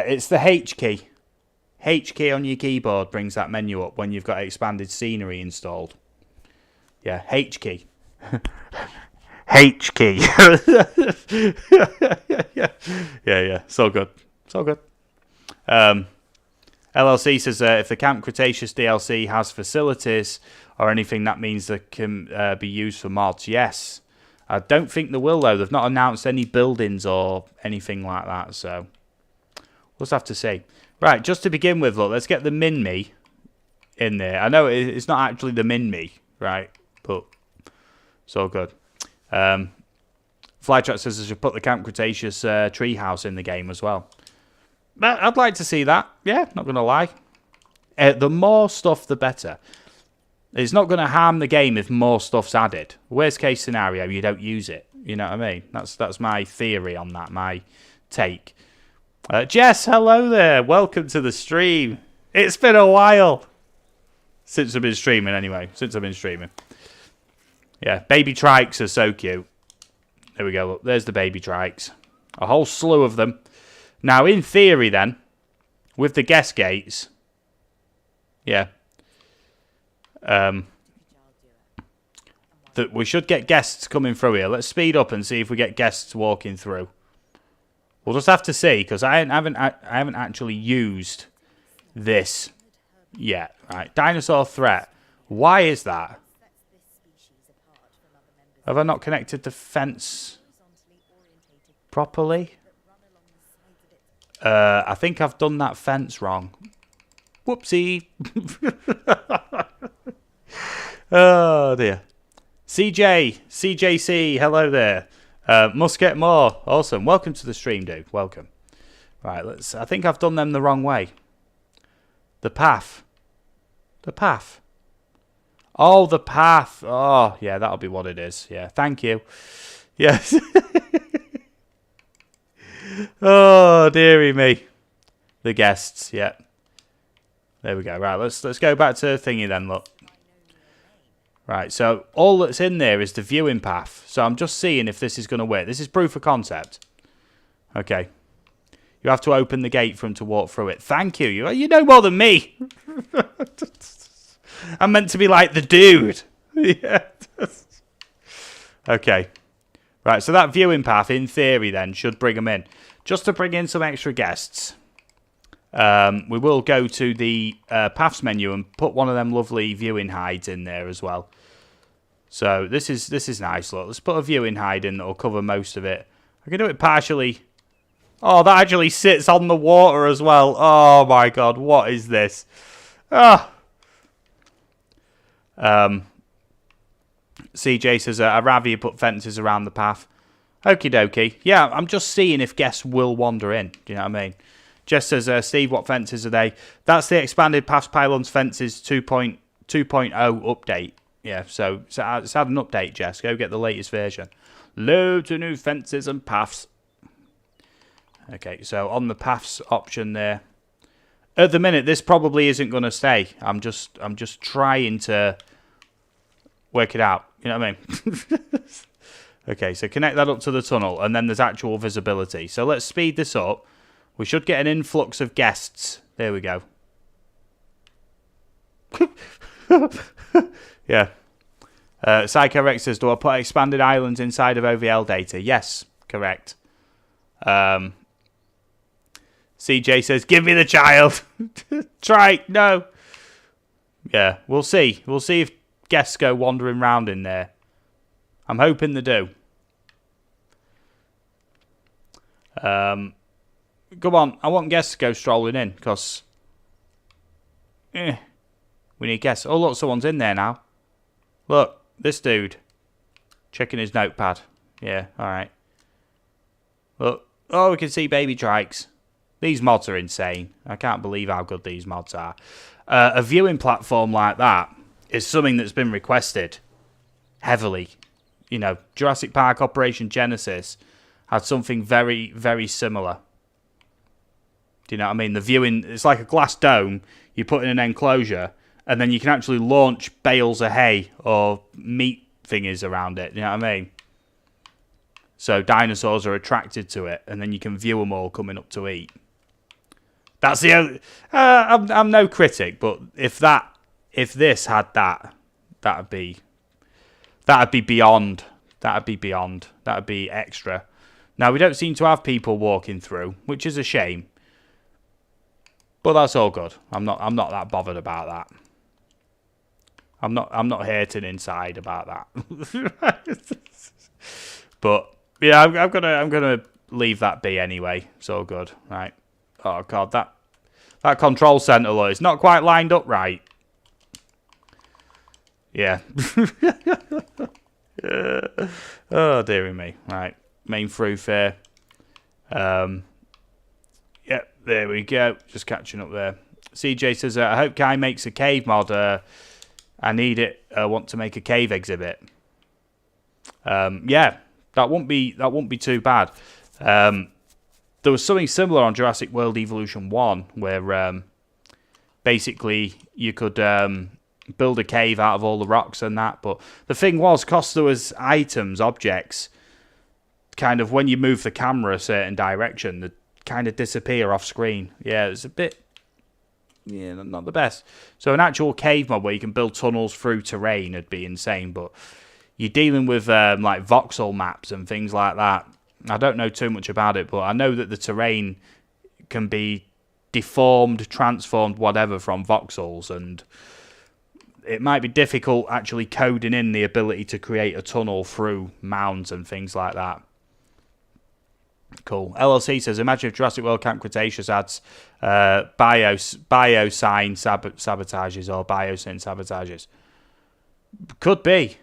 it's the H key. H key on your keyboard brings that menu up when you've got expanded scenery installed. Yeah, H key. H key. Yeah. So good. LLC says, if the Camp Cretaceous DLC has facilities or anything, that means they can be used for mods. Yes. I don't think they will, though. They've not announced any buildings or anything like that, so we'll just have to see. Right, just to begin with, look, let's get the min-me in there. I know it's not actually the min-me, right, but it's all good. Flytrap says I should put the Camp Cretaceous treehouse in the game as well. But I'd like to see that. Yeah, not going to lie. The more stuff, the better. It's not going to harm the game if more stuff's added. Worst case scenario, you don't use it. You know what I mean? That's my theory on that, my take. Jess, hello there. Welcome to the stream. It's been a while. Since I've been streaming, anyway. Yeah, baby trikes are so cute. There we go. Look, there's the baby trikes. A whole slew of them. Now, in theory, then, with the guest gates, yeah, that we should get guests coming through here. Let's speed up and see if we get guests walking through. We'll just have to see because I haven't actually used this yet. Right, dinosaur threat. Why is that? Have I not connected the fence properly? I think I've done that fence wrong. Whoopsie. Oh, dear. CJC, hello there. Must get more. Awesome. Welcome to the stream, dude. Welcome. Right, I think I've done them the wrong way. The path. The path. Oh, the path. Oh, yeah, that'll be what it is. Yeah, thank you. Yes. Oh, dearie me. The guests, yeah. There we go. Right, let's go back to the thingy then, look. Right, so all that's in there is the viewing path. So I'm just seeing if this is going to work. This is proof of concept. Okay. You have to open the gate for him to walk through it. Thank you. You know more than me. I'm meant to be like the dude. Yeah. Okay. Right, so that viewing path, in theory, then, should bring them in. Just to bring in some extra guests, we will go to the paths menu and put one of them lovely viewing hides in there as well. So this is nice. Look, let's put a viewing hide in that will cover most of it. I can do it partially. Oh, that actually sits on the water as well. Oh my god, what is this? Ah. CJ says, I'd rather you put fences around the path. Okie dokie. Yeah, I'm just seeing if guests will wander in. Do you know what I mean? Jess says, Steve, what fences are they? That's the expanded Paths Pylons Fences 2.0 update. Yeah, so it's had an update, Jess. Go get the latest version. Loads of new fences and paths. Okay, so on the paths option there. At the minute, this probably isn't going to stay. I'm just trying to work it out. You know what I mean? Okay, so connect that up to the tunnel, and then there's actual visibility. So let's speed this up. We should get an influx of guests. There we go. Yeah. Psycho Rex says, do I put expanded islands inside of OVL data? Yes, correct. CJ says, give me the child. Try. No. Yeah, we'll see. We'll see if guests go wandering around in there. I'm hoping they do. Come on, I want guests to go strolling in, because we need guests. Oh, look, someone's in there now. Look, this dude. Checking his notepad. Yeah, alright. Look, oh, we can see baby trikes. These mods are insane. I can't believe how good these mods are. A viewing platform like that is something that's been requested heavily. You know, Jurassic Park Operation Genesis had something very, very similar. Do you know what I mean? The viewing, it's like a glass dome. You put in an enclosure, and then you can actually launch bales of hay or meat thingies around it. Do you know what I mean? So dinosaurs are attracted to it, and then you can view them all coming up to eat. That's the only... I'm no critic, but if this had that, that'd be beyond. That'd be beyond. That'd be extra. Now, we don't seem to have people walking through, which is a shame. But that's all good. I'm not that bothered about that. I'm not hating inside about that. But yeah, I'm gonna leave that be anyway. It's all good, right? Oh god, that control center though, it's not quite lined up right. Yeah. Oh dearie me. Right, main thoroughfare. Yeah, there we go. Just catching up there. CJ says, I hope Kai makes a cave mod. I need it. I want to make a cave exhibit. Yeah, that won't be too bad. There was something similar on Jurassic World Evolution 1 where basically you could build a cave out of all the rocks and that. But the thing was, because there was items, objects, kind of when you move the camera a certain direction, they kind of disappear off screen. Yeah, it's a bit, yeah, not the best. So an actual cave mod where you can build tunnels through terrain would be insane. But you're dealing with like voxel maps and things like that. I don't know too much about it, but I know that the terrain can be deformed, transformed, whatever from voxels, and it might be difficult actually coding in the ability to create a tunnel through mounds and things like that. Cool. LLC says, imagine if Jurassic World Camp Cretaceous adds biosyn sabotages or biosyn sabotages. Could be.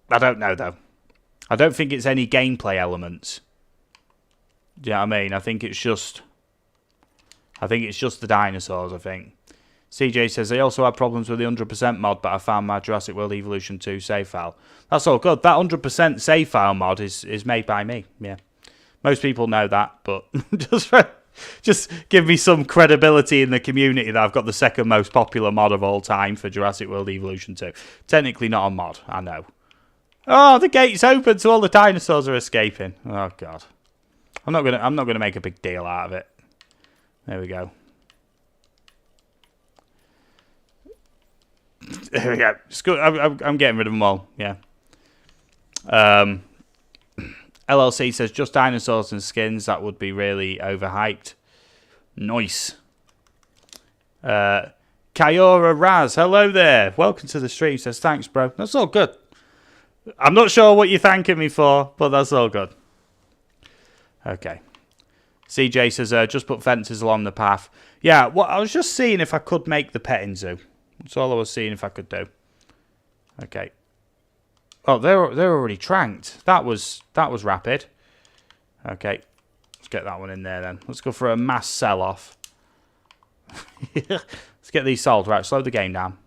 I don't know, though. I don't think it's any gameplay elements. Do you know what I mean? I think it's just the dinosaurs, I think. CJ says, they also had problems with the 100% mod, but I found my Jurassic World Evolution 2 save file. That's all good. That 100% save file mod is made by me. Yeah. Most people know that, but just give me some credibility in the community that I've got the second most popular mod of all time for Jurassic World Evolution 2. Technically not a mod, I know. Oh, the gate's open, so all the dinosaurs are escaping. Oh god. I'm not gonna make a big deal out of it. There we go. There we go. I'm getting rid of them all. Yeah. LLC says just dinosaurs and skins. That would be really overhyped. Nice. Kyora Raz, hello there. Welcome to the stream. Says thanks, bro. That's all good. I'm not sure what you're thanking me for, but that's all good. Okay. CJ says, just put fences along the path. Yeah, well, I was just seeing if I could make the petting zoo. That's all I was seeing if I could do. Okay. Oh, they're already tranked. That was rapid. Okay. Let's get that one in there then. Let's go for a mass sell-off. Let's get these sold. Right, slow the game down.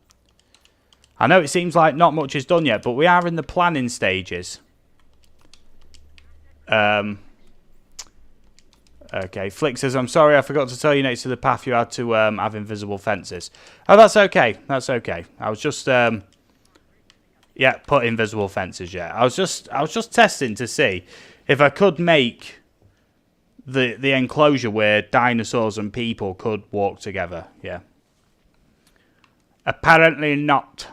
I know it seems like not much is done yet, but we are in the planning stages. Okay, Flick says, I'm sorry, I forgot to tell you next to the path you had to have invisible fences. Oh, that's okay. That's okay. I was just, yeah, put invisible fences, yeah. I was just testing to see if I could make the enclosure where dinosaurs and people could walk together, yeah. Apparently not.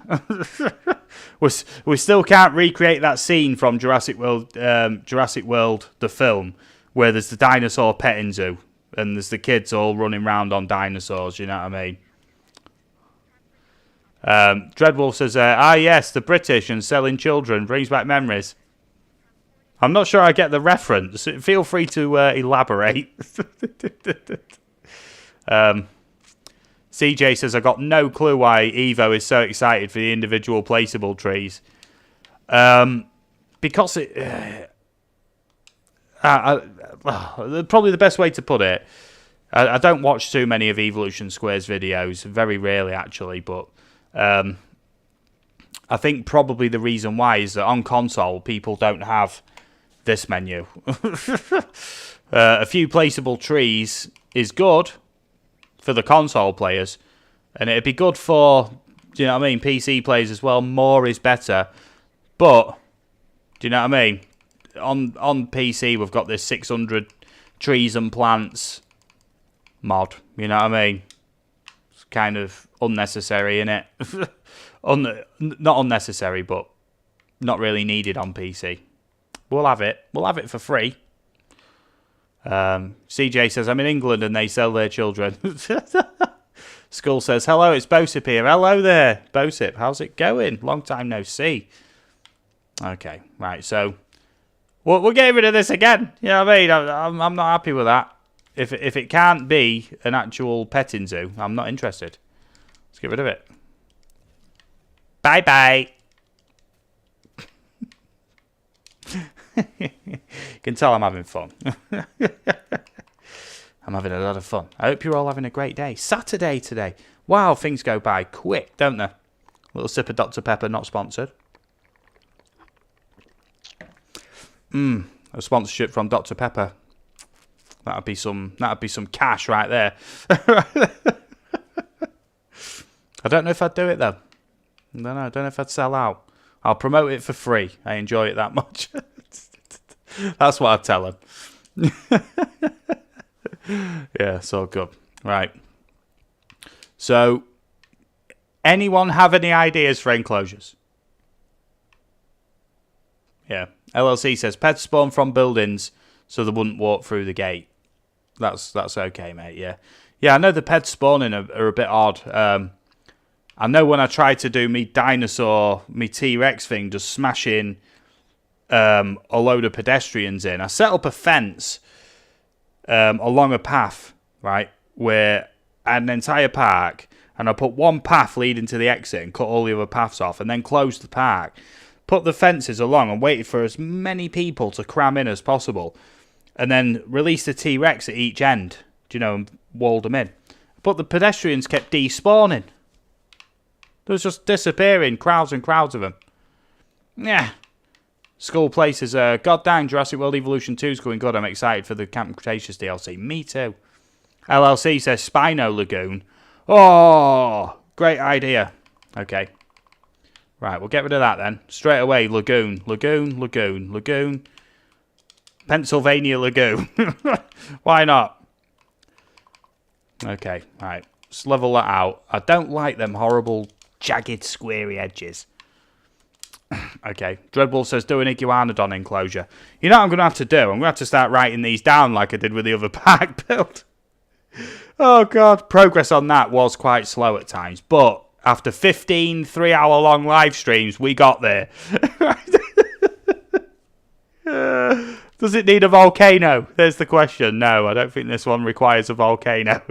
we still can't recreate that scene from Jurassic World, the film, where there's the dinosaur petting zoo and there's the kids all running around on dinosaurs. You know what I mean? Dreadwolf says, yes, the British and selling children brings back memories. I'm not sure I get the reference. Feel free to elaborate. CJ says, I got no clue why Evo is so excited for the individual placeable trees. Because it... probably the best way to put it, I don't watch too many of Evolution Square's videos, very rarely actually, but I think probably the reason why is that on console people don't have this menu. A few placeable trees is good for the console players, and it'd be good for, do you know what I mean, PC players as well. More is better, but do you know what I mean? On PC, we've got this 600 trees and plants mod. You know what I mean? It's kind of unnecessary, innit? Not unnecessary, but not really needed on PC. We'll have it. We'll have it for free. CJ says, I'm in England and they sell their children. Skull says, hello, it's Bosip here. Hello there, Bosip. How's it going? Long time no see. Okay, right, so... we're getting rid of this again. You know what I mean? I'm not happy with that. If it can't be an actual petting zoo, I'm not interested. Let's get rid of it. Bye-bye. You can tell I'm having fun. I'm having a lot of fun. I hope you're all having a great day. Saturday today. Wow, things go by quick, don't they? A little sip of Dr. Pepper, not sponsored. A sponsorship from Dr. Pepper. That'd be some cash right there. I don't know if I'd do it though. I don't know if I'd sell out. I'll promote it for free. I enjoy it that much. That's what I'd tell him. Yeah, so good. Right. So, anyone have any ideas for enclosures? Yeah. LLC says pets spawn from buildings so they wouldn't walk through the gate. That's okay, mate. Yeah. Yeah, I know the pets spawning are a bit odd. I know when I tried to do me dinosaur, me T-Rex thing, just smashing a load of pedestrians in. I set up a fence along a path, right, where I had an entire park, and I put one path leading to the exit and cut all the other paths off, and then closed the park. Put the fences along and waited for as many people to cram in as possible, and then released the T-Rex at each end, and walled them in. But the pedestrians kept despawning. They was just disappearing, crowds and crowds of them. Yeah. Skull Places, god dang, Jurassic World Evolution 2 is going good. I'm excited for the Camp Cretaceous DLC. Me too. LLC says Spino Lagoon. Oh, great idea. Okay. Right, we'll get rid of that then. Straight away, Lagoon. Pennsylvania Lagoon. Why not? Okay, right. Let's level that out. I don't like them horrible, jagged, squarey edges. Okay. Dreadwolf says, do an Iguanodon enclosure. You know what I'm going to have to do? I'm going to have to start writing these down like I did with the other pack build. Oh, God. Progress on that was quite slow at times. But after 15 3-hour-long live streams, we got there. Does it need a volcano? There's the question. No, I don't think this one requires a volcano.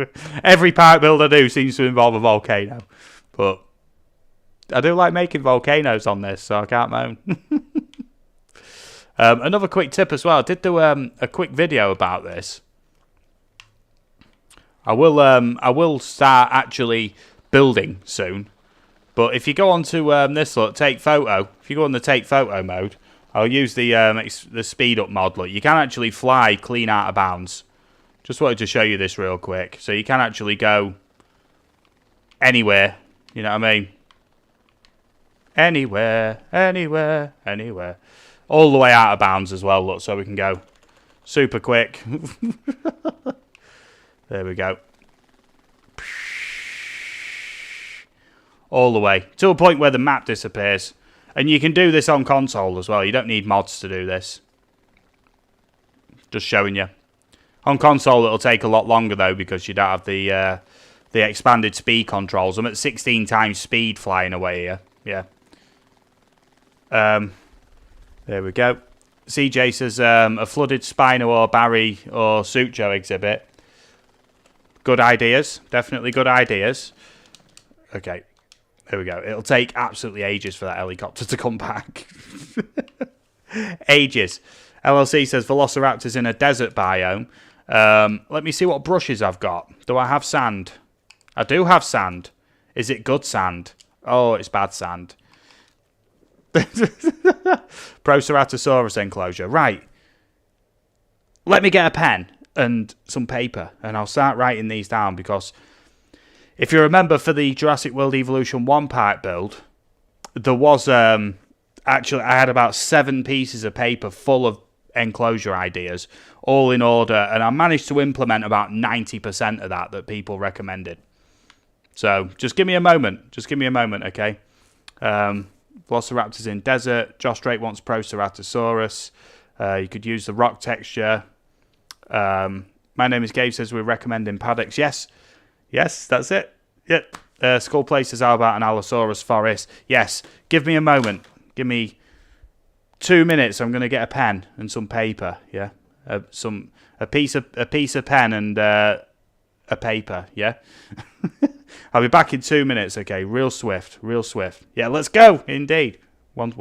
Every park build I do seems to involve a volcano. But I do like making volcanoes on this, so I can't moan. Another quick tip as well. I did do a quick video about this. I will start actually building soon. But if you go on to this, look, take photo. If you go on the take photo mode, I'll use the speed up mod. Look, you can actually fly clean out of bounds. Just wanted to show you this real quick. So you can actually go anywhere. You know what I mean? Anywhere. All the way out of bounds as well, look, so we can go super quick. There we go. All the way. To a point where the map disappears. And you can do this on console as well. You don't need mods to do this. Just showing you. On console, it'll take a lot longer, though, because you don't have the expanded speed controls. I'm at 16 times speed flying away here. Yeah. There we go. CJ says a flooded Spino or Barry or Sucho exhibit. Good ideas. Definitely good ideas. Okay. There we go. It'll take absolutely ages for that helicopter to come back. Ages. LLC says Velociraptors in a desert biome. Let me see what brushes I've got. Do I have sand? I do have sand. Is it good sand? Oh, it's bad sand. Proceratosaurus enclosure. Right. Let me get a pen and some paper, and I'll start writing these down, because if you remember, for the Jurassic World Evolution 1 part build, there was actually, I had about 7 pieces of paper full of enclosure ideas, all in order, and I managed to implement about 90% of that people recommended. So just give me a moment. Just give me a moment, okay? Velociraptors in desert. Josh Drake wants Proceratosaurus. You could use the rock texture. My name is Gabe says we're recommending paddocks. Yes. Yes, that's it. Yep. Skull Places, how about an Allosaurus forest? Yes. Give me a moment. Give me 2 minutes. I'm going to get a pen and some paper. Yeah. A piece of pen and a paper. Yeah. I'll be back in 2 minutes. Okay. Real swift. Real swift. Yeah. Let's go. Indeed. One.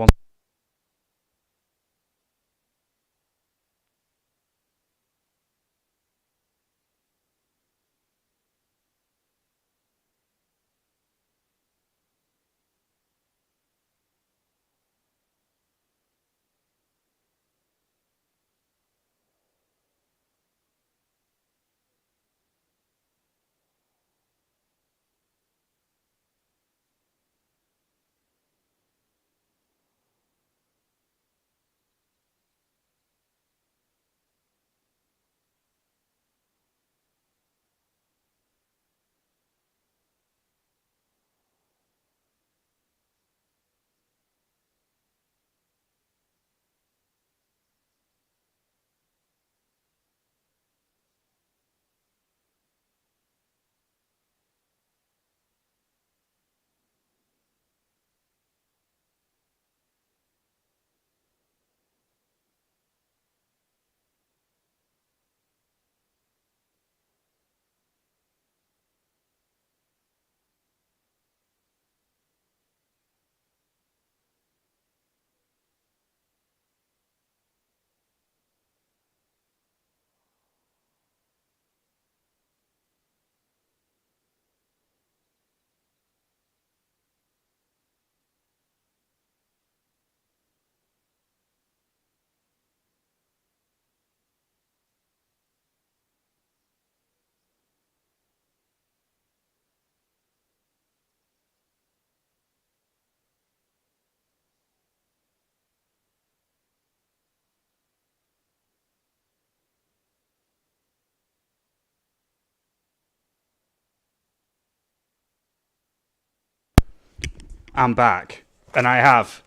I'm back, and I have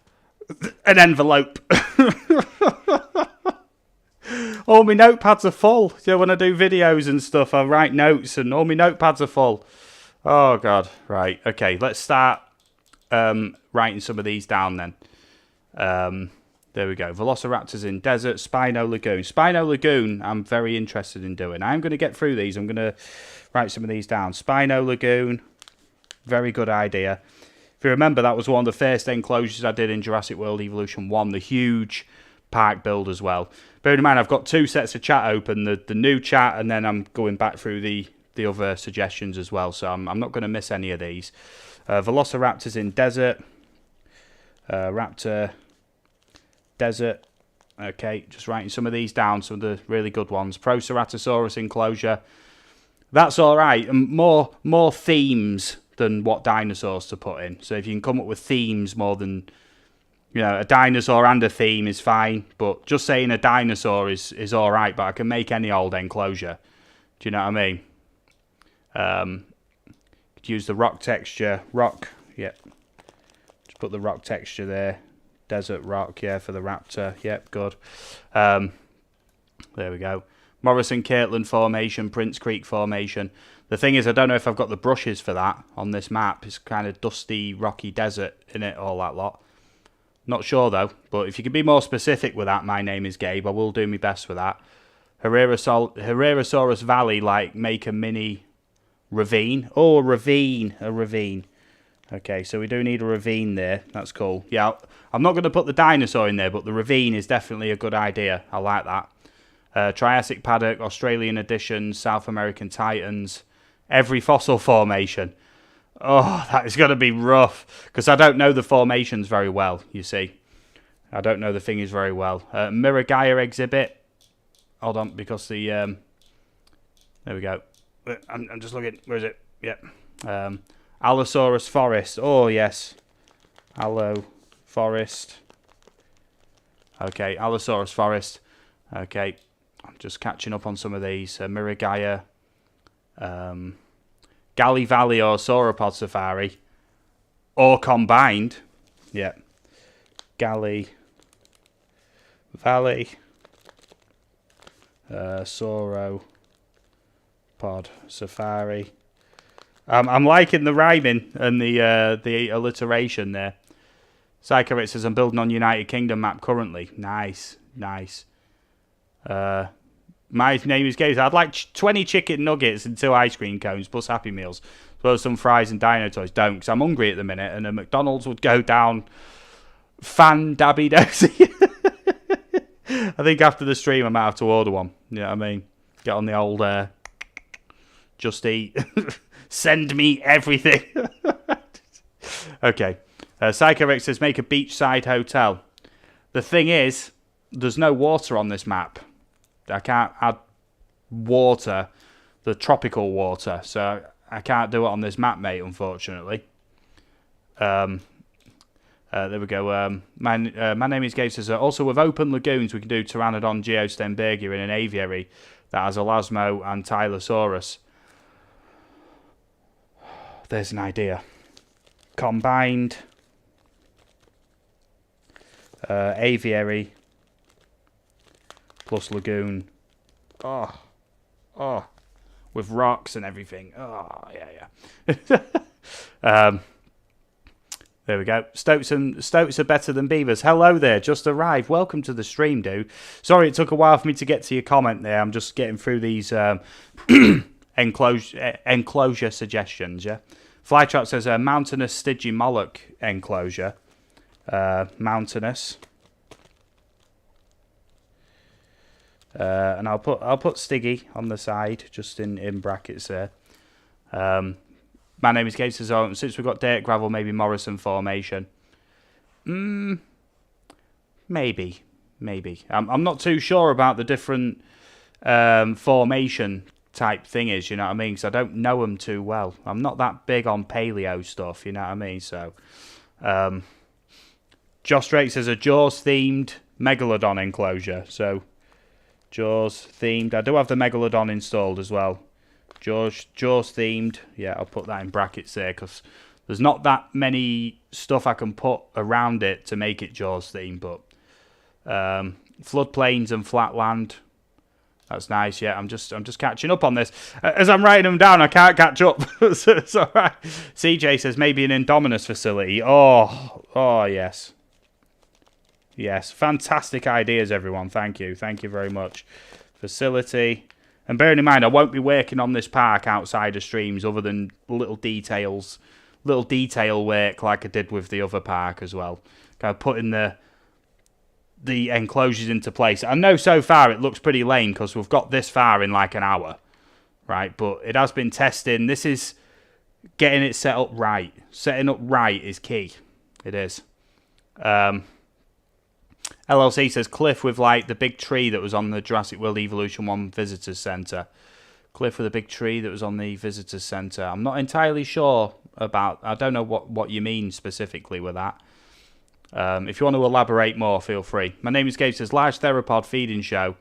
an envelope. All my notepads are full. You know, when I do videos and stuff, I write notes, and all my notepads are full. Oh, God. Right, okay, let's start writing some of these down then. There we go. Velociraptors in desert, Spino Lagoon. Spino Lagoon, I'm very interested in doing. I'm going to get through these. I'm going to write some of these down. Spino Lagoon, very good idea. If you remember, that was one of the first enclosures I did in Jurassic World Evolution 1, the huge park build as well. Bear in mind, I've got two sets of chat open, the new chat, and then I'm going back through the other suggestions as well, so I'm not going to miss any of these. Velociraptors in desert. Raptor, desert. Okay, just writing some of these down, some of the really good ones. Proceratosaurus enclosure. That's all right. More themes than what dinosaurs to put in. So if you can come up with themes more than, you know, a dinosaur and a theme is fine. But just saying a dinosaur is all right. But I can make any old enclosure. Do you know what I mean? Could use the rock texture. Rock. Yep. Just put the rock texture there. Desert rock. Yeah, for the raptor. Yep. Good. There we go. Morrison Kirtland formation. Prince Creek formation. The thing is, I don't know if I've got the brushes for that on this map. It's kind of dusty, rocky desert in it, all that lot. Not sure, though. But if you can be more specific with that, my name is Gabe. I will do my best with that. Herrerasaurus Valley, like, make a mini ravine. Oh, a ravine. A ravine. Okay, so we do need a ravine there. That's cool. Yeah, I'm not going to put the dinosaur in there, but the ravine is definitely a good idea. I like that. Triassic paddock, Australian editions, South American titans. Every fossil formation. Oh, that is going to be rough. Because I don't know the formations very well, you see. I don't know the thingies very well. Miragaia exhibit. Hold on, because the... there we go. I'm just looking. Where is it? Yep. Allosaurus forest. Oh, yes. Allo forest. Okay, Allosaurus forest. Okay. I'm just catching up on some of these. Miragaia. Galley Valley or Sauropod Safari. Or combined. Yeah. Galley Valley. Sauropod Safari. I'm liking the rhyming and the alliteration there. Psychorit says, I'm building on United Kingdom map currently. Nice. Nice. My name is Gabe. I'd like 20 chicken nuggets and 2 ice cream cones plus Happy Meals. As well as some fries and dino toys. Don't, because I'm hungry at the minute. And a McDonald's would go down fan-dabby dozy. I think after the stream I might have to order one. You know what I mean? Get on the old Just Eat. Send me everything. Okay. Psycho Rex says, make a beachside hotel. The thing is, there's no water on this map. I can't add water, the tropical water, so I can't do it on this map, mate, unfortunately. There we go. My name is Gabe says, also with open lagoons, we can do Pteranodon Geostenbergia in an aviary that has Elasmo and Tylosaurus. There's an idea. Combined aviary plus lagoon. Oh, with rocks and everything. Oh, yeah. There we go. Stoats are better than beavers. Hello there, just arrived. Welcome to the stream, dude. Sorry it took a while for me to get to your comment there. I'm just getting through these enclosure suggestions, yeah. Flytrap says a mountainous Stygimoloch enclosure. Mountainous. And I'll put Stiggy on the side, just in brackets there. My name is Gabe says, oh, since we've got dirt gravel, maybe Morrison formation. Maybe. I'm not too sure about the different formation type thingies, you know what I mean? Because I don't know them too well. I'm not that big on paleo stuff, you know what I mean? So, Josh Drake says a Jaws themed Megalodon enclosure. So, Jaws themed. I do have the Megalodon installed as well. Jaws themed. Yeah, I'll put that in brackets there because There's not that many stuff I can put around it to make it Jaws theme, but floodplains and flat land. That's nice. Yeah, I'm just catching up on this. As I'm writing them down, I can't catch up. So it's all right. CJ says maybe an Indominus facility. Oh yes. Yes, fantastic ideas, everyone. Thank you very much. Facility. And bearing in mind, I won't be working on this park outside of streams other than little detail work like I did with the other park as well. Kind of putting the enclosures into place. I know so far it looks pretty lame because we've got this far in like an hour, right? But it has been testing. This is getting it set up right. Setting up right is key. It is. LLC says cliff with like the big tree that was on the Jurassic World Evolution 1 Visitors Centre. Cliff with a big tree that was on the Visitors Centre. I'm not entirely sure about... I don't know what you mean specifically with that. If you want to elaborate more, feel free. My name is Gabe, says large theropod feeding show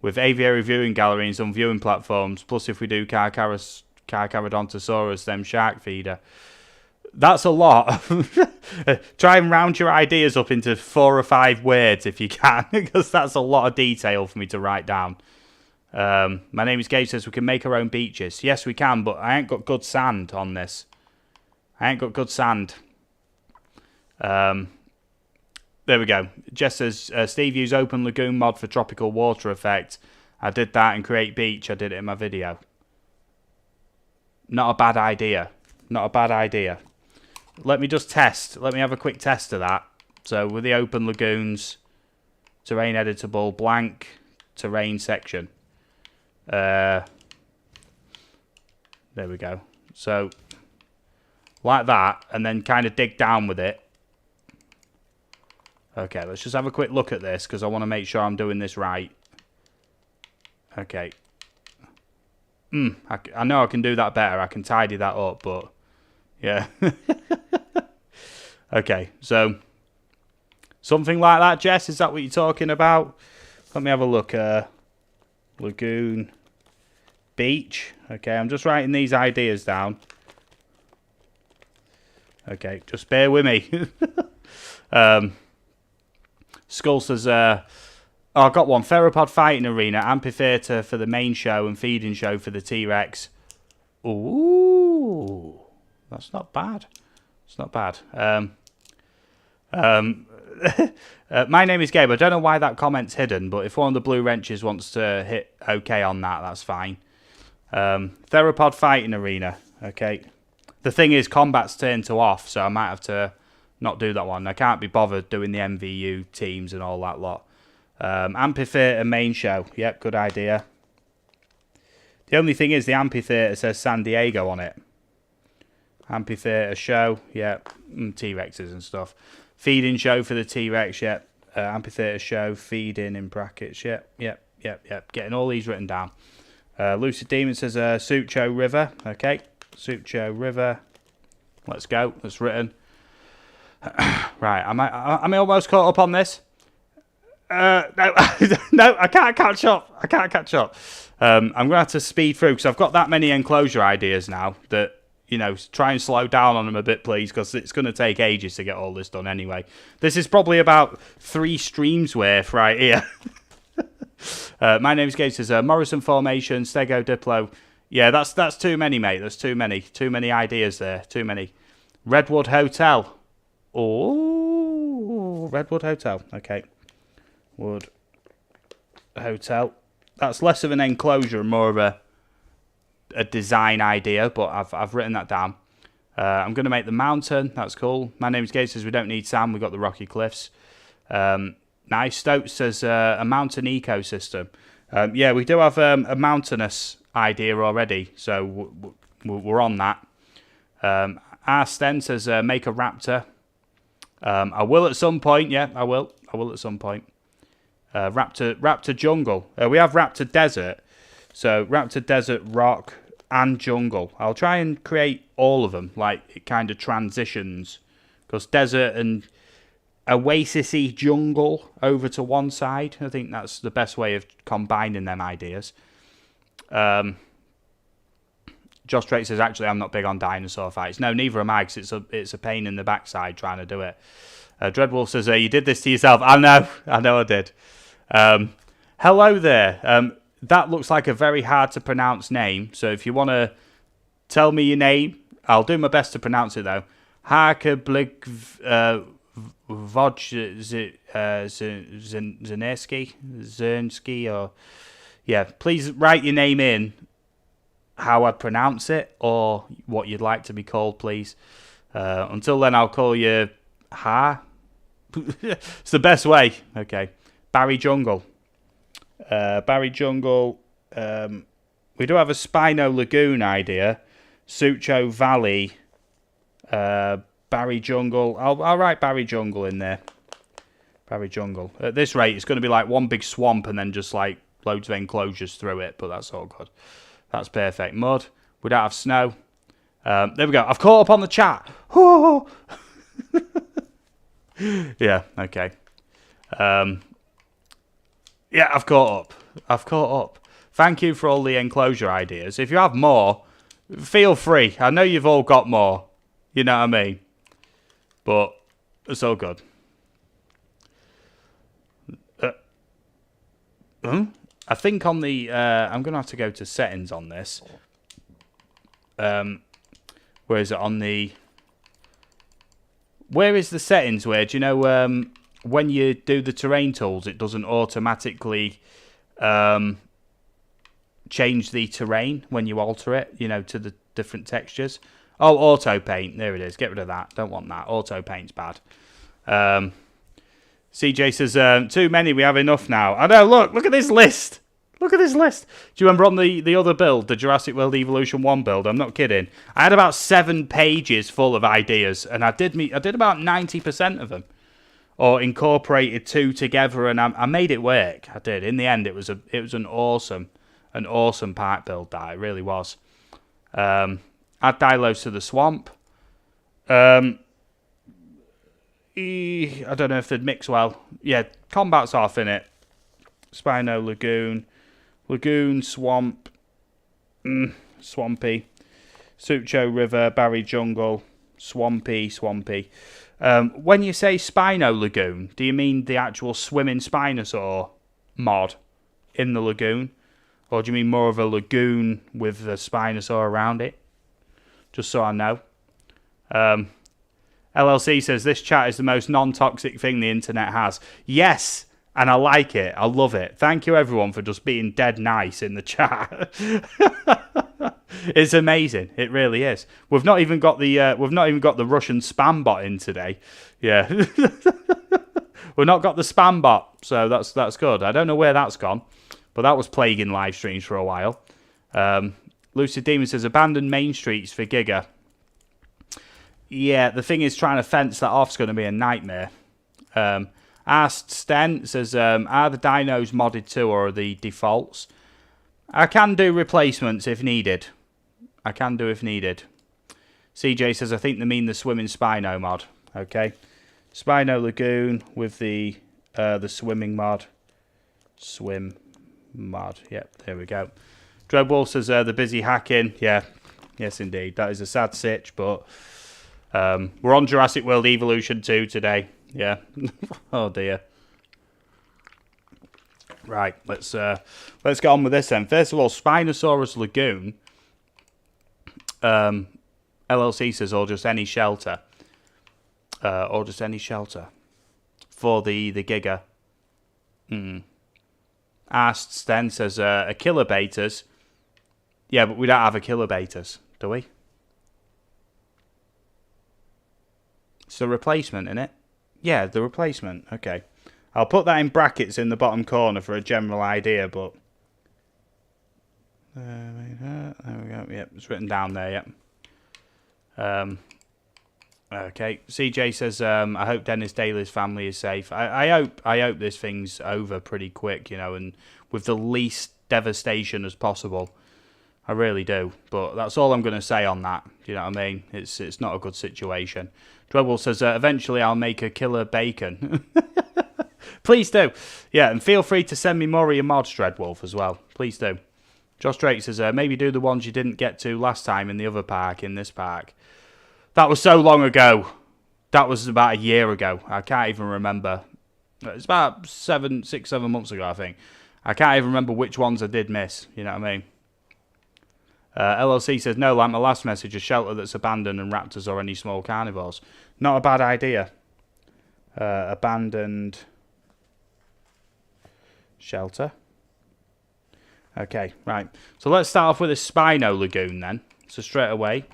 with aviary viewing gallery and some viewing platforms. Plus if we do Carcharodontosaurus, then shark feeder. That's a lot. Try and round your ideas up into 4 or 5 words if you can, because that's a lot of detail for me to write down. My name is Gabe, says we can make our own beaches. Yes, we can, but I ain't got good sand on this. I ain't got good sand. There we go. Jess says, Steve used Open Lagoon mod for tropical water effect. I did that in Create Beach. I did it in my video. Not a bad idea. Not a bad idea. Let me just test. Let me have a quick test of that. So with the Open Lagoons, terrain editable, blank terrain section. There we go. So like that, and then kind of dig down with it. Okay, let's just have a quick look at this because I want to make sure I'm doing this right. Okay. I know I can do that better. I can tidy that up, but yeah. Okay, so something like that, Jess, is that what you're talking about? Let me have a look. Lagoon Beach. Okay, I'm just writing these ideas down. Okay, just bear with me. Skull says, I've got one. Theropod fighting arena, amphitheatre for the main show and feeding show for the T-Rex. Ooh, that's not bad. It's not bad. My name is Gabe. I don't know why that comment's hidden, but if one of the blue wrenches wants to hit OK on that, that's fine. Theropod fighting arena. Okay. The thing is, combat's turned to off, so I might have to not do that one. I can't be bothered doing the MVU teams and all that lot. Amphitheatre main show. Yep, good idea. The only thing is the amphitheatre says San Diego on it. Amphitheatre show. Yep. T-Rexes and stuff. Feeding show for the T-Rex. Yep. Amphitheatre show. Feeding in brackets. Yep. Getting all these written down. Lucid Demon says Sucho River. Okay. Sucho River. Let's go. That's written. Right. Am I almost caught up on this? No, no, I can't catch up. I'm going to have to speed through because I've got that many enclosure ideas now that, you know, try and slow down on them a bit, please, because it's going to take ages to get all this done anyway. This is probably about 3 streams worth right here. My name is Gabe, says Morrison Formation, Stego Diplo. Yeah, that's too many, mate. That's too many. Too many ideas there. Too many. Redwood Hotel. Oh, Redwood Hotel. Okay. Wood Hotel. That's less of an enclosure and more of a design idea, but I've written that down. I'm going to make the mountain. That's cool. My name's Gabe, says we don't need sand. We've got the rocky cliffs. Nice. Stokes says a mountain ecosystem. Yeah, we do have a mountainous idea already, so we're on that. Arsten says make a raptor. I will at some point. Yeah, I will at some point. Raptor jungle. We have raptor desert. So raptor desert, rock, and jungle. I'll try and create all of them. Like it kind of transitions. Because desert and oasis-y jungle over to one side. I think that's the best way of combining them ideas. Josh Drake says, actually, I'm not big on dinosaur fights. No, neither am I, because it's a pain in the backside trying to do it. Dreadwolf says, you did this to yourself. I know I did. Hello there. That looks like a very hard to pronounce name. So if you want to tell me your name, I'll do my best to pronounce it, though. Harkablig Zernsky, or... Yeah, please write your name in, how I'd pronounce it, or what you'd like to be called, please. Until then, I'll call you It's the best way. Okay. Barry Jungle. We do have a Spino Lagoon idea. Sucho Valley. Barry Jungle. I'll write Barry Jungle in there. Barry Jungle. At this rate, it's going to be like one big swamp and then just like loads of enclosures through it, but that's all good. That's perfect. Mud. We don't have snow. There we go. I've caught up on the chat. Yeah, okay. Yeah, I've caught up. Thank you for all the enclosure ideas. If you have more, feel free. I know you've all got more. You know what I mean? But it's all good. I think on the... I'm going to have to go to settings on this. Where is it? On the... Where is the settings where, do you know, when you do the terrain tools, it doesn't automatically change the terrain when you alter it, you know, to the different textures? Oh, auto paint. There it is. Get rid of that. Don't want that. Auto paint's bad. CJ says, too many. We have enough now. I know. Look at this list. Look at this list. Do you remember on the other build, the Jurassic World Evolution 1 build? I'm not kidding. I had about 7 pages full of ideas, and I did about 90% of them, or incorporated 2 together, and I made it work. I did. In the end, it was an awesome park build. That it really was. Add Dilos to the swamp. I don't know if they'd mix well. Yeah, combat's off in it. Spino Lagoon. Lagoon, swamp, swampy, Sucho River, Barry Jungle, swampy. When you say Spino Lagoon, do you mean the actual swimming Spinosaur mod in the lagoon? Or do you mean more of a lagoon with the Spinosaur around it? Just so I know. LLC says, this chat is the most non-toxic thing the internet has. Yes! And I like it. I love it. Thank you, everyone, for just being dead nice in the chat. It's amazing. It really is. We've not even got the Russian spam bot in today. Yeah, we've not got the spam bot, so that's good. I don't know where that's gone, but that was plaguing live streams for a while. Lucid Demon says abandoned main streets for Giga. Yeah, the thing is, trying to fence that off is going to be a nightmare. Asked Sten says, are the dinos modded too, or are the defaults? I can do replacements if needed. CJ says, I think they mean the swimming Spino mod. Okay. Spino Lagoon with the swimming mod. Swim mod. Yep, there we go. Dreadwolf says, they're busy hacking. Yeah, yes indeed. That is a sad sitch, but we're on Jurassic World Evolution 2 today. Yeah. Oh dear. Right, let's get on with this then. First of all, Spinosaurus Lagoon. LLC says, or just any shelter. For the Giga. Asked Sten says, a kilobaiters. Yeah, but we don't have a kilobaiters, do we? It's a replacement, isn't it? Yeah, the replacement. Okay. I'll put that in brackets in the bottom corner for a general idea, but... there we go. Yep, it's written down there, yep. Okay. CJ says, I hope Dennis Daly's family is safe. I hope this thing's over pretty quick, you know, and with the least devastation as possible. I really do. But that's all I'm going to say on that. Do you know what I mean? It's not a good situation. Dreadwolf says, eventually I'll make a killer bacon. Please do. Yeah, and feel free to send me more of your mods, Dreadwolf, as well. Please do. Josh Drake says, maybe do the ones you didn't get to last time in the other park, in this park. That was so long ago. That was about a year ago. I can't even remember. It's about 6, 7 months ago, I think. I can't even remember which ones I did miss. You know what I mean? LLC says, no, like my last message, a shelter that's abandoned and raptors or any small carnivores. Not a bad idea. Abandoned shelter. Okay, right. So let's start off with a Spino Lagoon then. So straight away,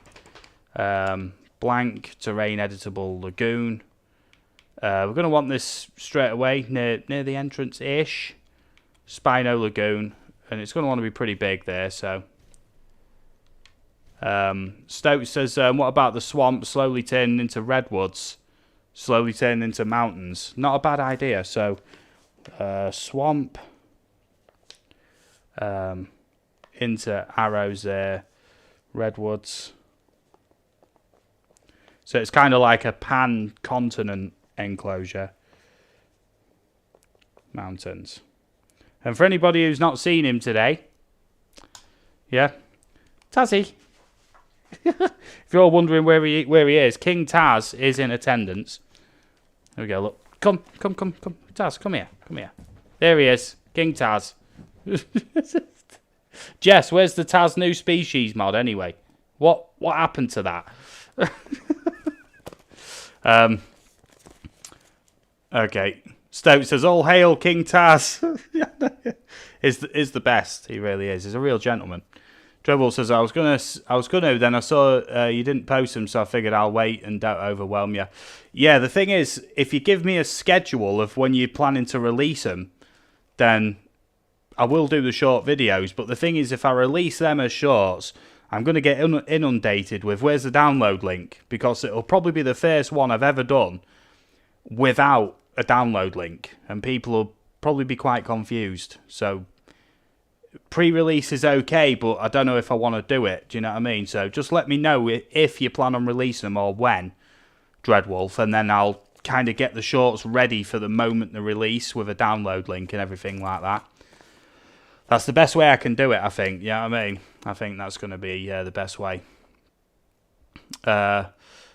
blank terrain editable lagoon. We're going to want this straight away near the entrance-ish. Spino Lagoon. And it's going to want to be pretty big there, so... Stokes says, what about the swamp slowly turning into redwoods, slowly turning into mountains? Not a bad idea. So swamp into arrows there, redwoods. So it's kind of like a pan-continent enclosure. Mountains. And for anybody who's not seen him today, yeah, Tazzy. If you're all wondering where he is, King Taz is in attendance. There we go, look. Come. Taz, come here. There he is, King Taz. Jess, where's the Taz new species mod anyway? What happened to that? Okay. Stoke says, all hail King Taz. is the best. He really is. He's a real gentleman. Treble says, I was gonna, then I saw you didn't post them, so I figured I'll wait and don't overwhelm you. Yeah, the thing is, if you give me a schedule of when you're planning to release them, then I will do the short videos. But the thing is, if I release them as shorts, I'm going to get inundated with, where's the download link? Because it'll probably be the first one I've ever done without a download link. And people will probably be quite confused. So... pre-release is okay, but I don't know if I want to do it. Do you know what I mean? So just let me know if you plan on releasing them or when, Dreadwolf, and then I'll kind of get the shorts ready for the moment they release with a download link and everything like that. That's the best way I can do it, I think. You know what I mean? I think that's going to be the best way.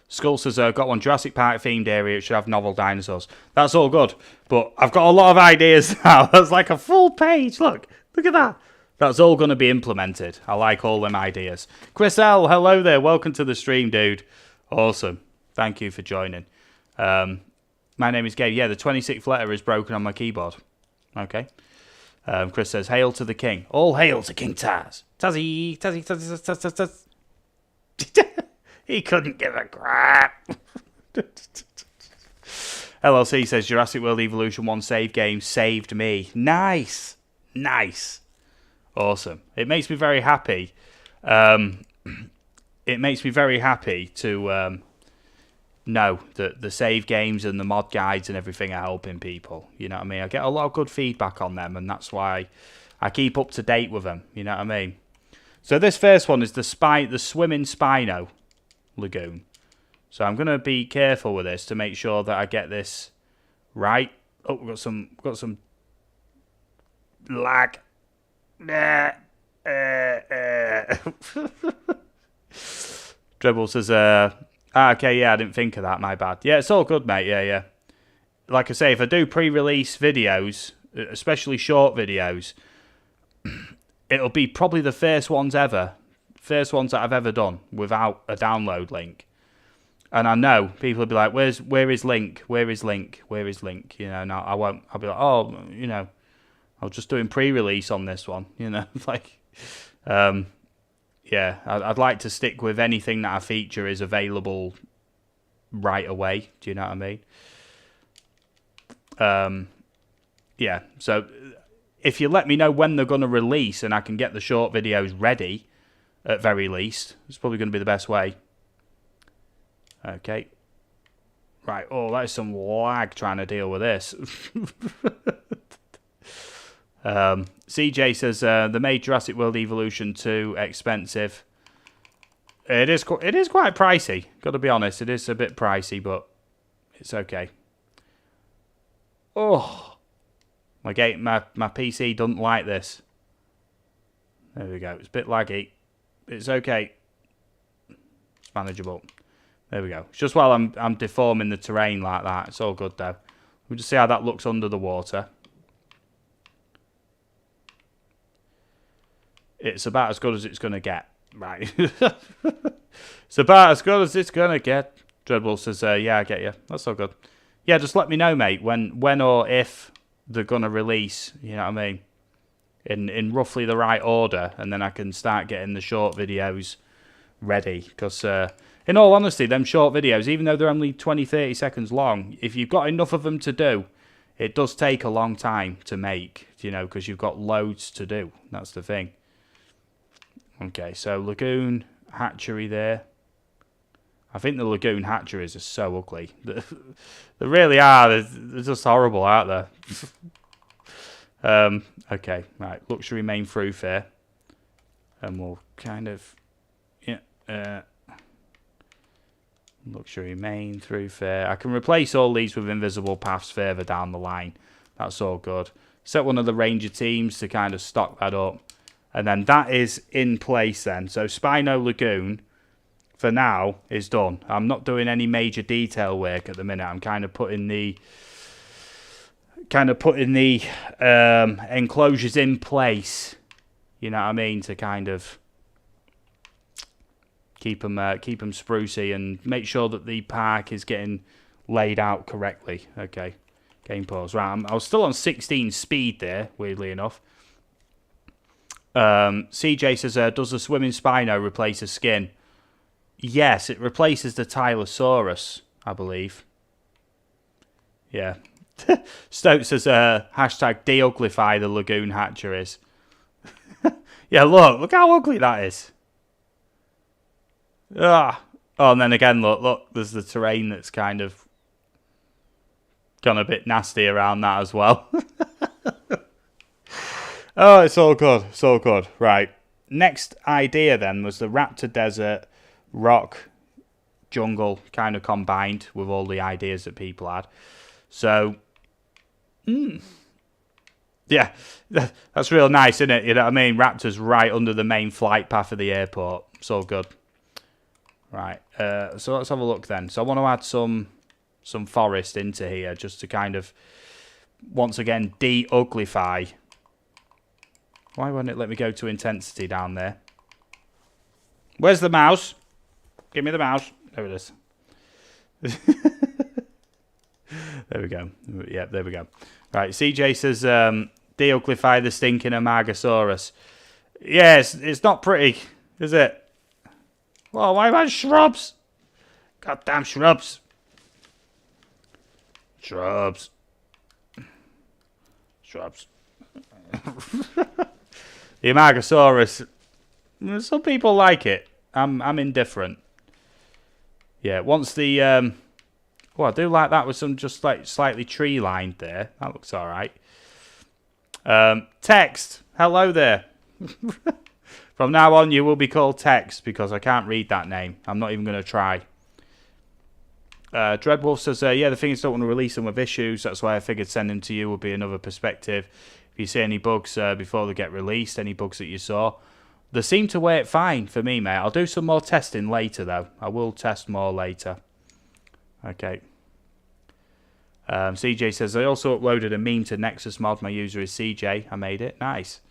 Skull says, got one Jurassic Park themed area. It should have novel dinosaurs. That's all good, but I've got a lot of ideas now. That's like a full page. Look at that. That's all going to be implemented. I like all them ideas. Chris L, hello there. Welcome to the stream, dude. Awesome. Thank you for joining. My name is Gabe. Yeah, the 26th letter is broken on my keyboard. Okay. Chris says, hail to the king. All hail to King Taz. Tazzy. He couldn't give a crap. LLC says, Jurassic World Evolution 1 save game saved me. Nice. Awesome. It makes me very happy. It makes me very happy to know that the save games and the mod guides and everything are helping people. You know what I mean? I get a lot of good feedback on them, and that's why I keep up to date with them. You know what I mean? So this first one is the swimming Spino Lagoon. So I'm going to be careful with this to make sure that I get this right. Oh, we've got some lag. Dribble says, okay, yeah, I didn't think of that, my bad. Yeah, it's all good, mate, yeah. Like I say, if I do pre-release videos, especially short videos, it'll be probably the first ones that I've ever done without a download link. And I know people will be like, where is link? You know, no, I won't. I'll be like, oh, you know, I was just doing pre-release on this one, you know, like, yeah, I'd like to stick with anything that I feature is available right away. Do you know what I mean? Yeah, so if you let me know when they're going to release and I can get the short videos ready, at very least, it's probably going to be the best way. Okay. Right, oh, that is some lag trying to deal with this. CJ says, they made Jurassic World Evolution 2 expensive. It is quite pricey. Got to be honest, it is a bit pricey, but it's okay. Oh, my PC doesn't like this. There we go. It's a bit laggy. It's okay. It's manageable. There we go. It's just while I'm deforming the terrain like that. It's all good though. We'll just see how that looks under the water. It's about as good as it's going to get. Right. It's about as good as it's going to get. Dreadwolf says, yeah, I get you. That's all good. Yeah, just let me know, mate, when or if they're going to release, you know what I mean, in roughly the right order, and then I can start getting the short videos ready. Because, in all honesty, them short videos, even though they're only 20, 30 seconds long, if you've got enough of them to do, it does take a long time to make, you know, because you've got loads to do. That's the thing. Okay, so Lagoon Hatchery there. I think the Lagoon Hatcheries are so ugly. They really are. They're just horrible, aren't they? Okay, right. Luxury main through fair. And we'll kind of... Yeah. Luxury main through fair. I can replace all these with invisible paths further down the line. That's all good. Set one of the ranger teams to kind of stock that up. And then that is in place then. So Spino Lagoon, for now, is done. I'm not doing any major detail work at the minute. I'm kind of putting the enclosures in place. You know what I mean? To kind of keep them sprucey and make sure that the park is getting laid out correctly. Okay, game pause. Right, I was still on 16 speed there, weirdly enough. CJ says, does the swimming Spino replace a skin? Yes, it replaces the Tylosaurus, I believe. Yeah. Stoke says, hashtag de-uglify the Lagoon Hatcheries. Yeah, look how ugly that is. Ah. Oh, and then again, look, there's the terrain that's kind of gone a bit nasty around that as well. Oh, it's all good. It's all good. Right. Next idea then was the Raptor Desert, Rock, Jungle kind of combined with all the ideas that people had. So, yeah, that's real nice, isn't it? You know what I mean? Raptor's right under the main flight path of the airport. It's all good. Right. So let's have a look then. So I want to add some forest into here just to kind of, once again, de-uglify. Why won't it let me go to intensity down there? Where's the mouse? Give me the mouse. There it is. There we go. Yeah, there we go. Right, CJ says, de-uglify the stinking Amargasaurus. Yes, it's not pretty, is it? Well, why am I shrubs? Goddamn shrubs. Shrubs. Shrubs. The Amargasaurus, some people like it. I'm indifferent. Yeah, once the oh, I do like that with some just like slightly tree lined there. That looks all right. Text, hello there. From now on, you will be called Text because I can't read that name. I'm not even going to try. Dreadwolf says, yeah, the thing is, don't want to release them with issues. That's why I figured sending to you would be another perspective. If you see any bugs before they get released, any bugs that you saw, they seem to work fine for me, mate. I'll do some more testing later, though. I will test more later. Okay. CJ says, I also uploaded a meme to Nexus Mod. My user is CJ. I made it. Nice.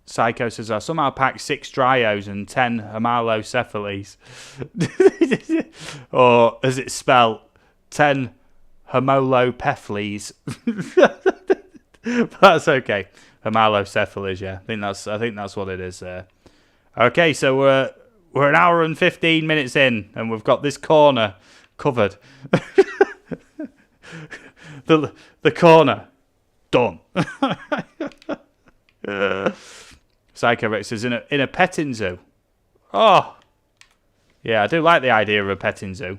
Psycho says, I somehow packed 6 Dryos and 10 Homalocephales. Or, as it's spelled, 10 Homolocephales. But that's okay. Homalocephales, yeah. I think that's what it is there. Okay, so we're an hour and 15 minutes in, and we've got this corner covered. the corner done. Psycho Rex is in a petting zoo. Oh, yeah, I do like the idea of a petting zoo.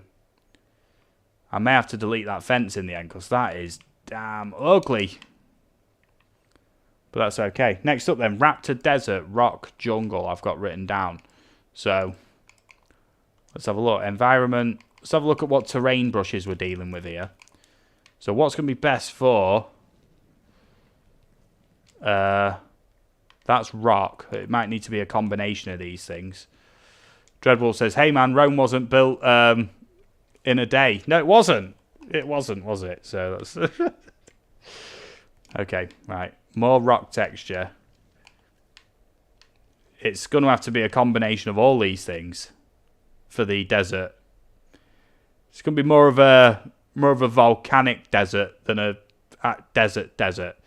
I may have to delete that fence in the end because that is damn ugly. But that's okay. Next up then, Raptor Desert, Rock, Jungle I've got written down. So, let's have a look. Environment. Let's have a look at what terrain brushes we're dealing with here. So what's going to be best for That's rock. It might need to be a combination of these things. Dreadwolf says, hey man, Rome wasn't built in a day. No, it wasn't. It wasn't, was it? So that's... Okay, right. More rock texture. It's going to have to be a combination of all these things for the desert. It's going to be more of a volcanic desert than a desert.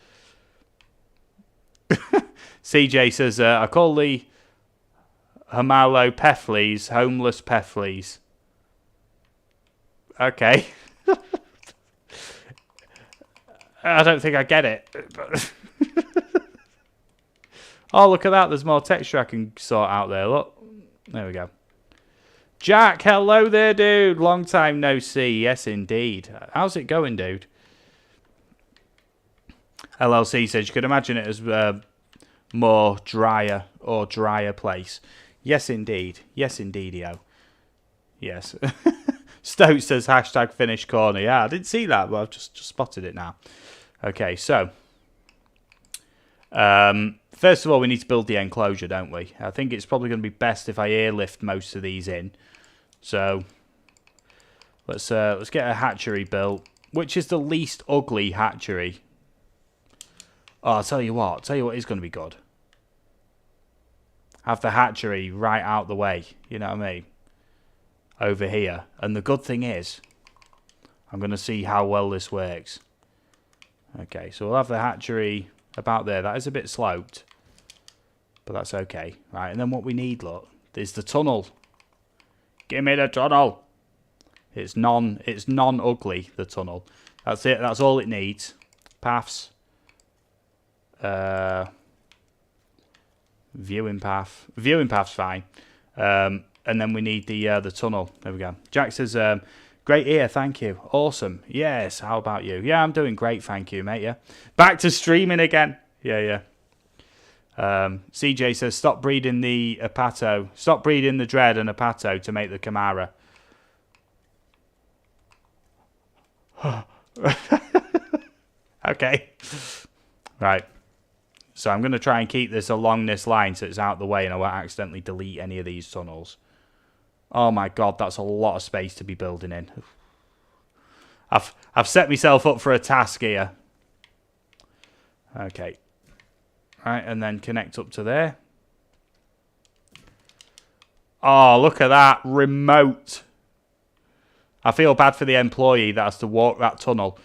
CJ says, I call the Hamalo Peffleys homeless Peffleys. Okay. I don't think I get it. Oh, look at that. There's more texture I can sort out there. Look. There we go. Jack, hello there, dude. Long time no see. Yes, indeed. How's it going, dude? LLC says, you could imagine it as more drier place. Yes, indeed. Yes, indeed, yo. Yes. Stoke says, hashtag finish corner. Yeah, I didn't see that, but I've just spotted it now. Okay, so. First of all, we need to build the enclosure, don't we? I think it's probably going to be best if I airlift most of these in. So, let's get a hatchery built. Which is the least ugly hatchery? Oh, I'll tell you what is going to be good. Have the hatchery right out the way. You know what I mean? Over here. And the good thing is, I'm going to see how well this works. Okay, so we'll have the hatchery about there. That is a bit sloped, but that's okay. Right, and then what we need, look, is the tunnel. Give me the tunnel. It's non-ugly, the tunnel. That's it. That's all it needs. Paths. Viewing path. Viewing path's fine. And then we need the tunnel. There we go. Jack says, great ear, thank you. Awesome. Yes, how about you? Yeah, I'm doing great, thank you, mate, yeah. Back to streaming again. Yeah. CJ says, stop breeding the Apato. Stop breeding the Dread and Apato to make the Camara. Okay. Right. So I'm going to try and keep this along this line so it's out the way and I won't accidentally delete any of these tunnels. Oh my god, that's a lot of space to be building in. I've set myself up for a task here. Okay. Right, and then connect up to there. Oh, look at that. Remote. I feel bad for the employee that has to walk that tunnel.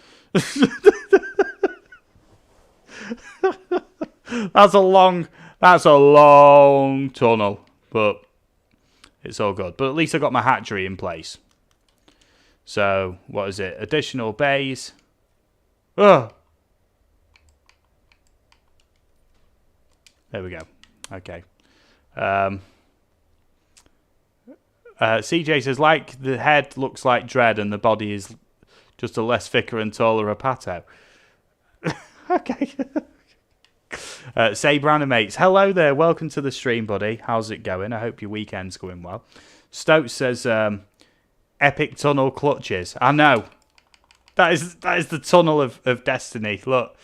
That's a long tunnel, but it's all good. But at least I got my hatchery in place. So, what is it? Additional bays. Oh. There we go. Okay. CJ says, like the head looks like Dread and the body is just a less thicker and taller Apato. Okay. Sabre Animates. Hello there. Welcome to the stream, buddy. How's it going? I hope your weekend's going well. Stokes says, epic tunnel clutches. I know. That is the tunnel of destiny. Look.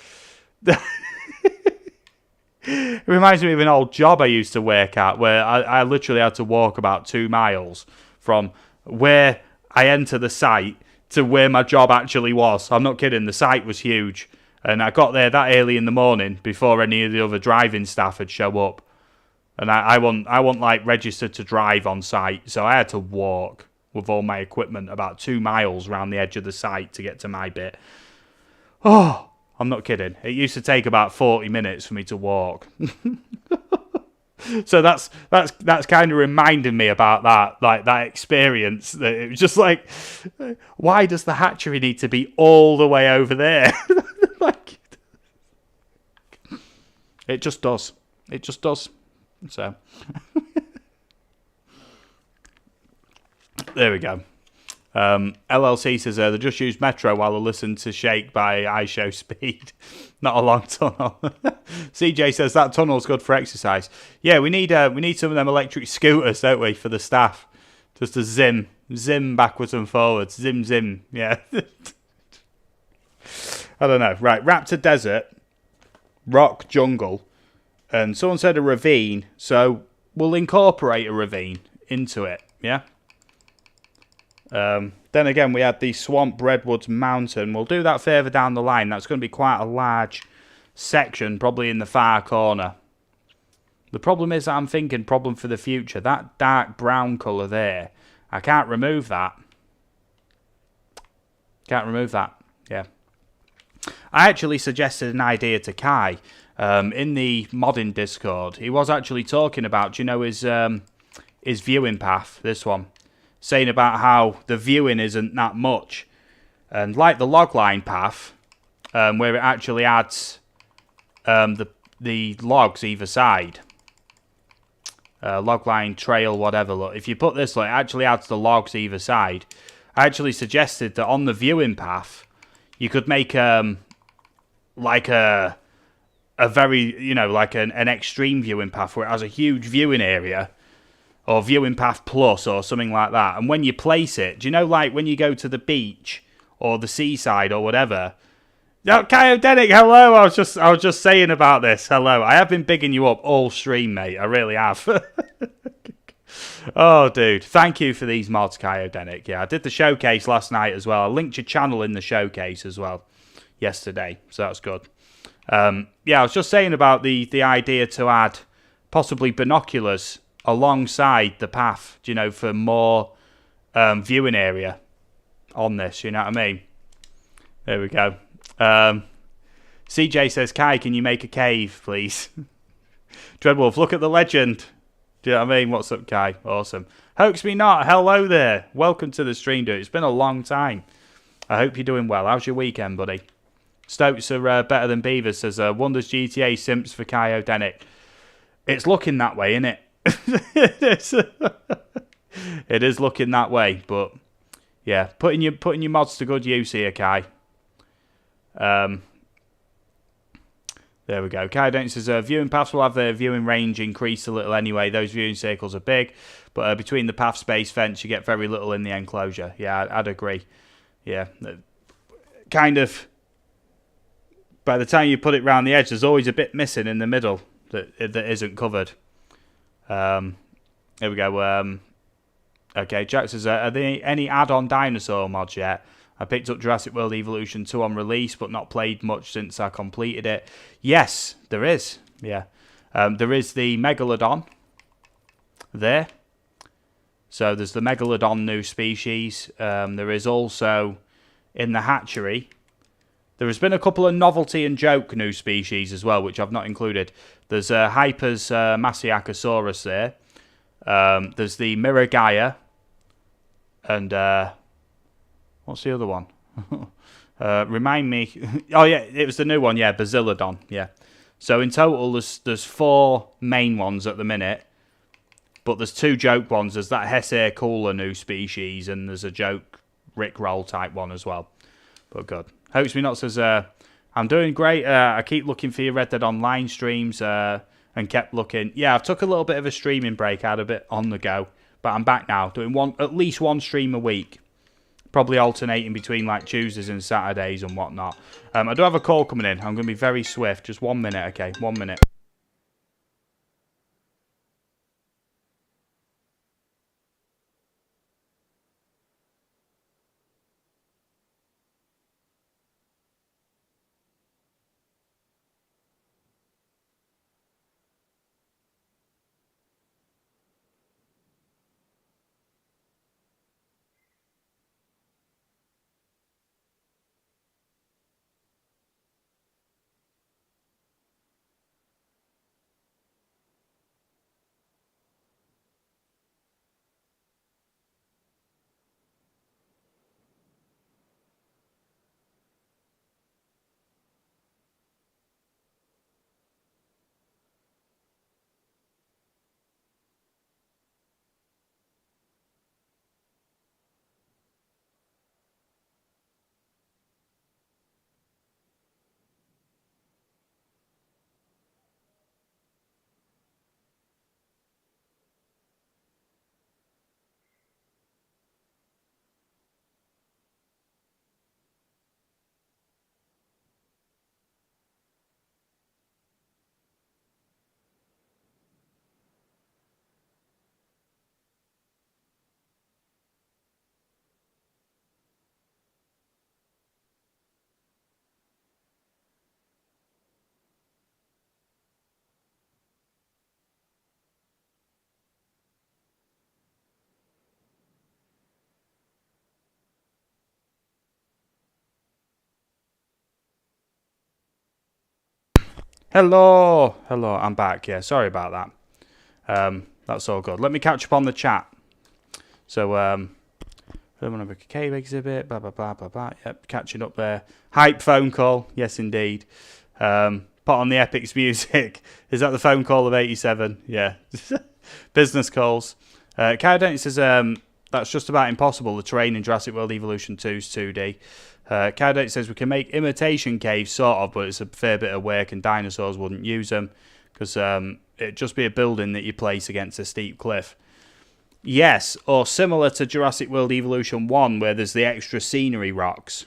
It reminds me of an old job I used to work at where I literally had to walk about 2 miles from where I enter the site to where my job actually was. I'm not kidding. The site was huge. And I got there that early in the morning before any of the other driving staff had show up. And I wasn't like registered to drive on site. So I had to walk with all my equipment about 2 miles around the edge of the site to get to my bit. Oh, I'm not kidding. It used to take about 40 minutes for me to walk. So that's kind of reminding me about that, like that experience. That it was just like, why does the hatchery need to be all the way over there? Like, it just does. It just does. So there we go. LLC says they just used Metro while they listened to Shake by iShow Speed. Not a long tunnel. CJ says that tunnel's good for exercise. Yeah, we need some of them electric scooters, don't we, for the staff? Just to zim backwards and forwards, zim. Yeah. I don't know. Right, Raptor Desert, Rock Jungle, And someone said a ravine, so we'll incorporate a ravine into it, yeah? Then again, we had the Swamp Redwoods Mountain. We'll do that further down the line. That's going to be quite a large section, probably in the far corner. The problem is that I'm thinking, problem for the future, that dark brown colour there, I can't remove that. Can't remove that, yeah. I actually suggested an idea to Kai in the modding Discord. He was actually talking about, do you know, his viewing path, this one. Saying about how the viewing isn't that much. And like the logline path, where it actually adds the logs either side. Logline, trail, whatever. Look, if you put this, look, it actually adds the logs either side. I actually suggested that on the viewing path, you could make like a very, you know, like an extreme viewing path where it has a huge viewing area, or viewing path plus, or something like that. And when you place it, do you know, like when you go to the beach or the seaside or whatever? No, Kyodenic, hello. I was just saying about this. Hello. I have been bigging you up all stream, mate. I really have. Oh, dude. Thank you for these mods, Kyodenic. Yeah, I did the showcase last night as well. I linked your channel in the showcase as well yesterday, so that's good. Yeah, I was just saying about the idea to add possibly binoculars alongside the path, you know, for more viewing area on this, you know what I mean? There we go. CJ says, Kai, can you make a cave, please? Dreadwolf, look at the legend. Do you know what I mean? What's up, Kai? Awesome. Hoax me not. Hello there. Welcome to the stream, dude. It's been a long time. I hope you're doing well. How's your weekend, buddy? Stokes are better than Beavers, says Wonders GTA Simps for Kyodenic. It's looking that way, isn't it? It is looking that way, but yeah, putting your mods to good use here, Kai. There we go. Kai Dent says viewing paths will have their viewing range increase a little anyway. Those viewing circles are big, but between the path space fence, you get very little in the enclosure. Yeah, I'd agree. Yeah, kind of. By the time you put it round the edge, there's always a bit missing in the middle that isn't covered. Here we go. Okay, Jack says, are there any add-on dinosaur mods yet? I picked up Jurassic World Evolution 2 on release, but not played much since I completed it. Yes, there is. Yeah. There is the Megalodon there. So there's the Megalodon new species. There is also, in the hatchery, there has been a couple of novelty and joke new species as well, which I've not included. There's Hypers Masiacosaurus there. There's the Miragaia. And what's the other one? Remind me. Oh, yeah, it was the new one. Yeah, Basilodon. Yeah. So in total, there's 4 main ones at the minute. But there's 2 joke ones. There's that Hesse Cooler new species, and there's a joke Rickroll type one as well. But good. Hopes me not says, I'm doing great. I keep looking for your Red Dead Online streams and kept looking. Yeah, I've took a little bit of a streaming break. I had a bit on the go. But I'm back now, doing at least one stream a week. Probably alternating between like Tuesdays and Saturdays and whatnot. I do have a call coming in. I'm going to be very swift. Just 1 minute, okay? 1 minute. Hello. Hello, I'm back. Yeah, sorry about that. That's all good. Let me catch up on the chat. So, K exhibit, blah, blah, blah, blah, blah. Yep, catching up there. Hype phone call. Yes, indeed. Put on the Epics music. Is that the phone call of 87? Yeah. Business calls. Cowdent says that's just about impossible. The terrain in Jurassic World Evolution 2 is 2D. Cowdate says we can make imitation caves, sort of, but it's a fair bit of work and dinosaurs wouldn't use them because it'd just be a building that you place against a steep cliff. Yes, or similar to Jurassic World Evolution 1 where there's the extra scenery rocks,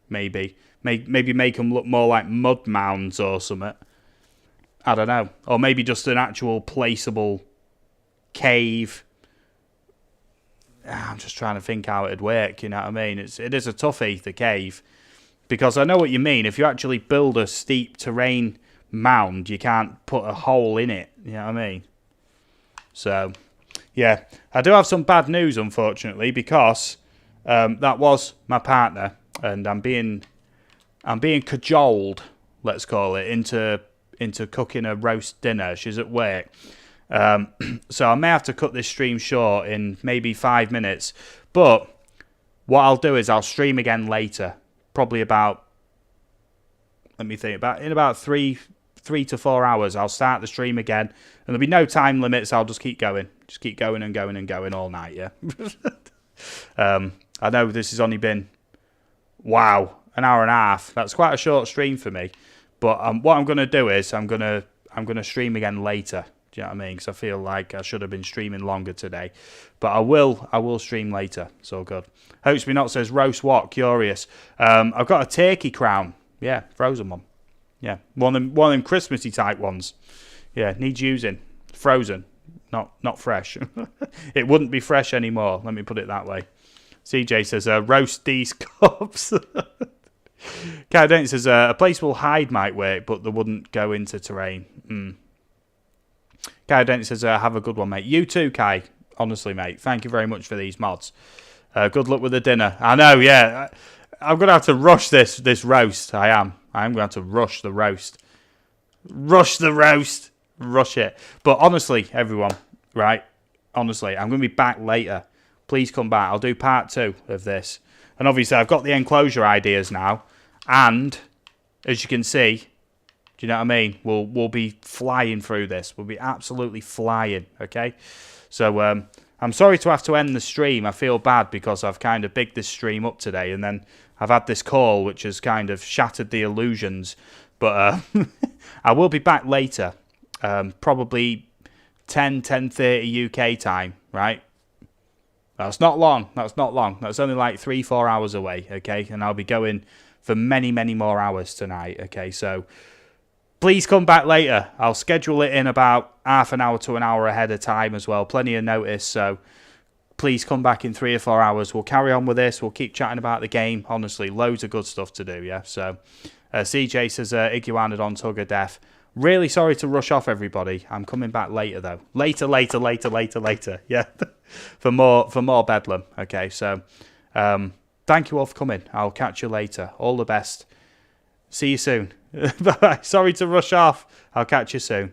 maybe. Maybe make them look more like mud mounds or something. I don't know. Or maybe just an actual placeable cave. I'm just trying to think how it'd work, you know what I mean? It is a toughie, the cave. Because I know what you mean. If you actually build a steep terrain mound, you can't put a hole in it, you know what I mean? So, yeah. I do have some bad news, unfortunately, because that was my partner. And I'm being cajoled, let's call it, into cooking a roast dinner. She's at work. So I may have to cut this stream short in maybe 5 minutes. But what I'll do is I'll stream again later. Probably about, let me think, in about 3 to 4 hours. I'll start the stream again. And there'll be no time limits. I'll just keep going. Just keep going and going and going all night, yeah? I know this has only been, wow, an hour and a half. That's quite a short stream for me. But what I'm going to do is I'm going to stream again later. Do you know what I mean? Because I feel like I should have been streaming longer today. But I will stream later. It's all good. Hopes Me Not says, roast what? Curious. I've got a turkey crown. Yeah, frozen one. Yeah, one of them Christmassy type ones. Yeah, needs using. Frozen, not fresh. It wouldn't be fresh anymore. Let me put it that way. CJ says, roast these cups. Cowdent says, a placeable hide might work, but they wouldn't go into terrain. Kai Dent says, have a good one, mate. You too, Kai. Honestly, mate. Thank you very much for these mods. Good luck with the dinner. I know, yeah. I'm going to have to rush this roast. I am going to have to rush the roast. Rush the roast. Rush it. But honestly, everyone, right? Honestly, I'm going to be back later. Please come back. I'll do part 2 of this. And obviously, I've got the enclosure ideas now. And, as you can see, do you know what I mean? We'll be flying through this. We'll be absolutely flying, okay? So, I'm sorry to have to end the stream. I feel bad because I've kind of bigged this stream up today. And then I've had this call which has kind of shattered the illusions. But I will be back later. Probably 10:30 UK time, right? That's not long. That's not long. That's only like 3-4 hours away, okay? And I'll be going for many, many more hours tonight, okay? So please come back later. I'll schedule it in about half an hour to an hour ahead of time as well. Plenty of notice, so please come back in 3 or 4 hours. We'll carry on with this. We'll keep chatting about the game. Honestly, loads of good stuff to do, yeah? So CJ says, Iguanodon Tug of Death. Really sorry to rush off, everybody. I'm coming back later, though. Later. Yeah, for more bedlam. Okay, so thank you all for coming. I'll catch you later. All the best. See you soon. Bye. Sorry to rush off. I'll catch you soon.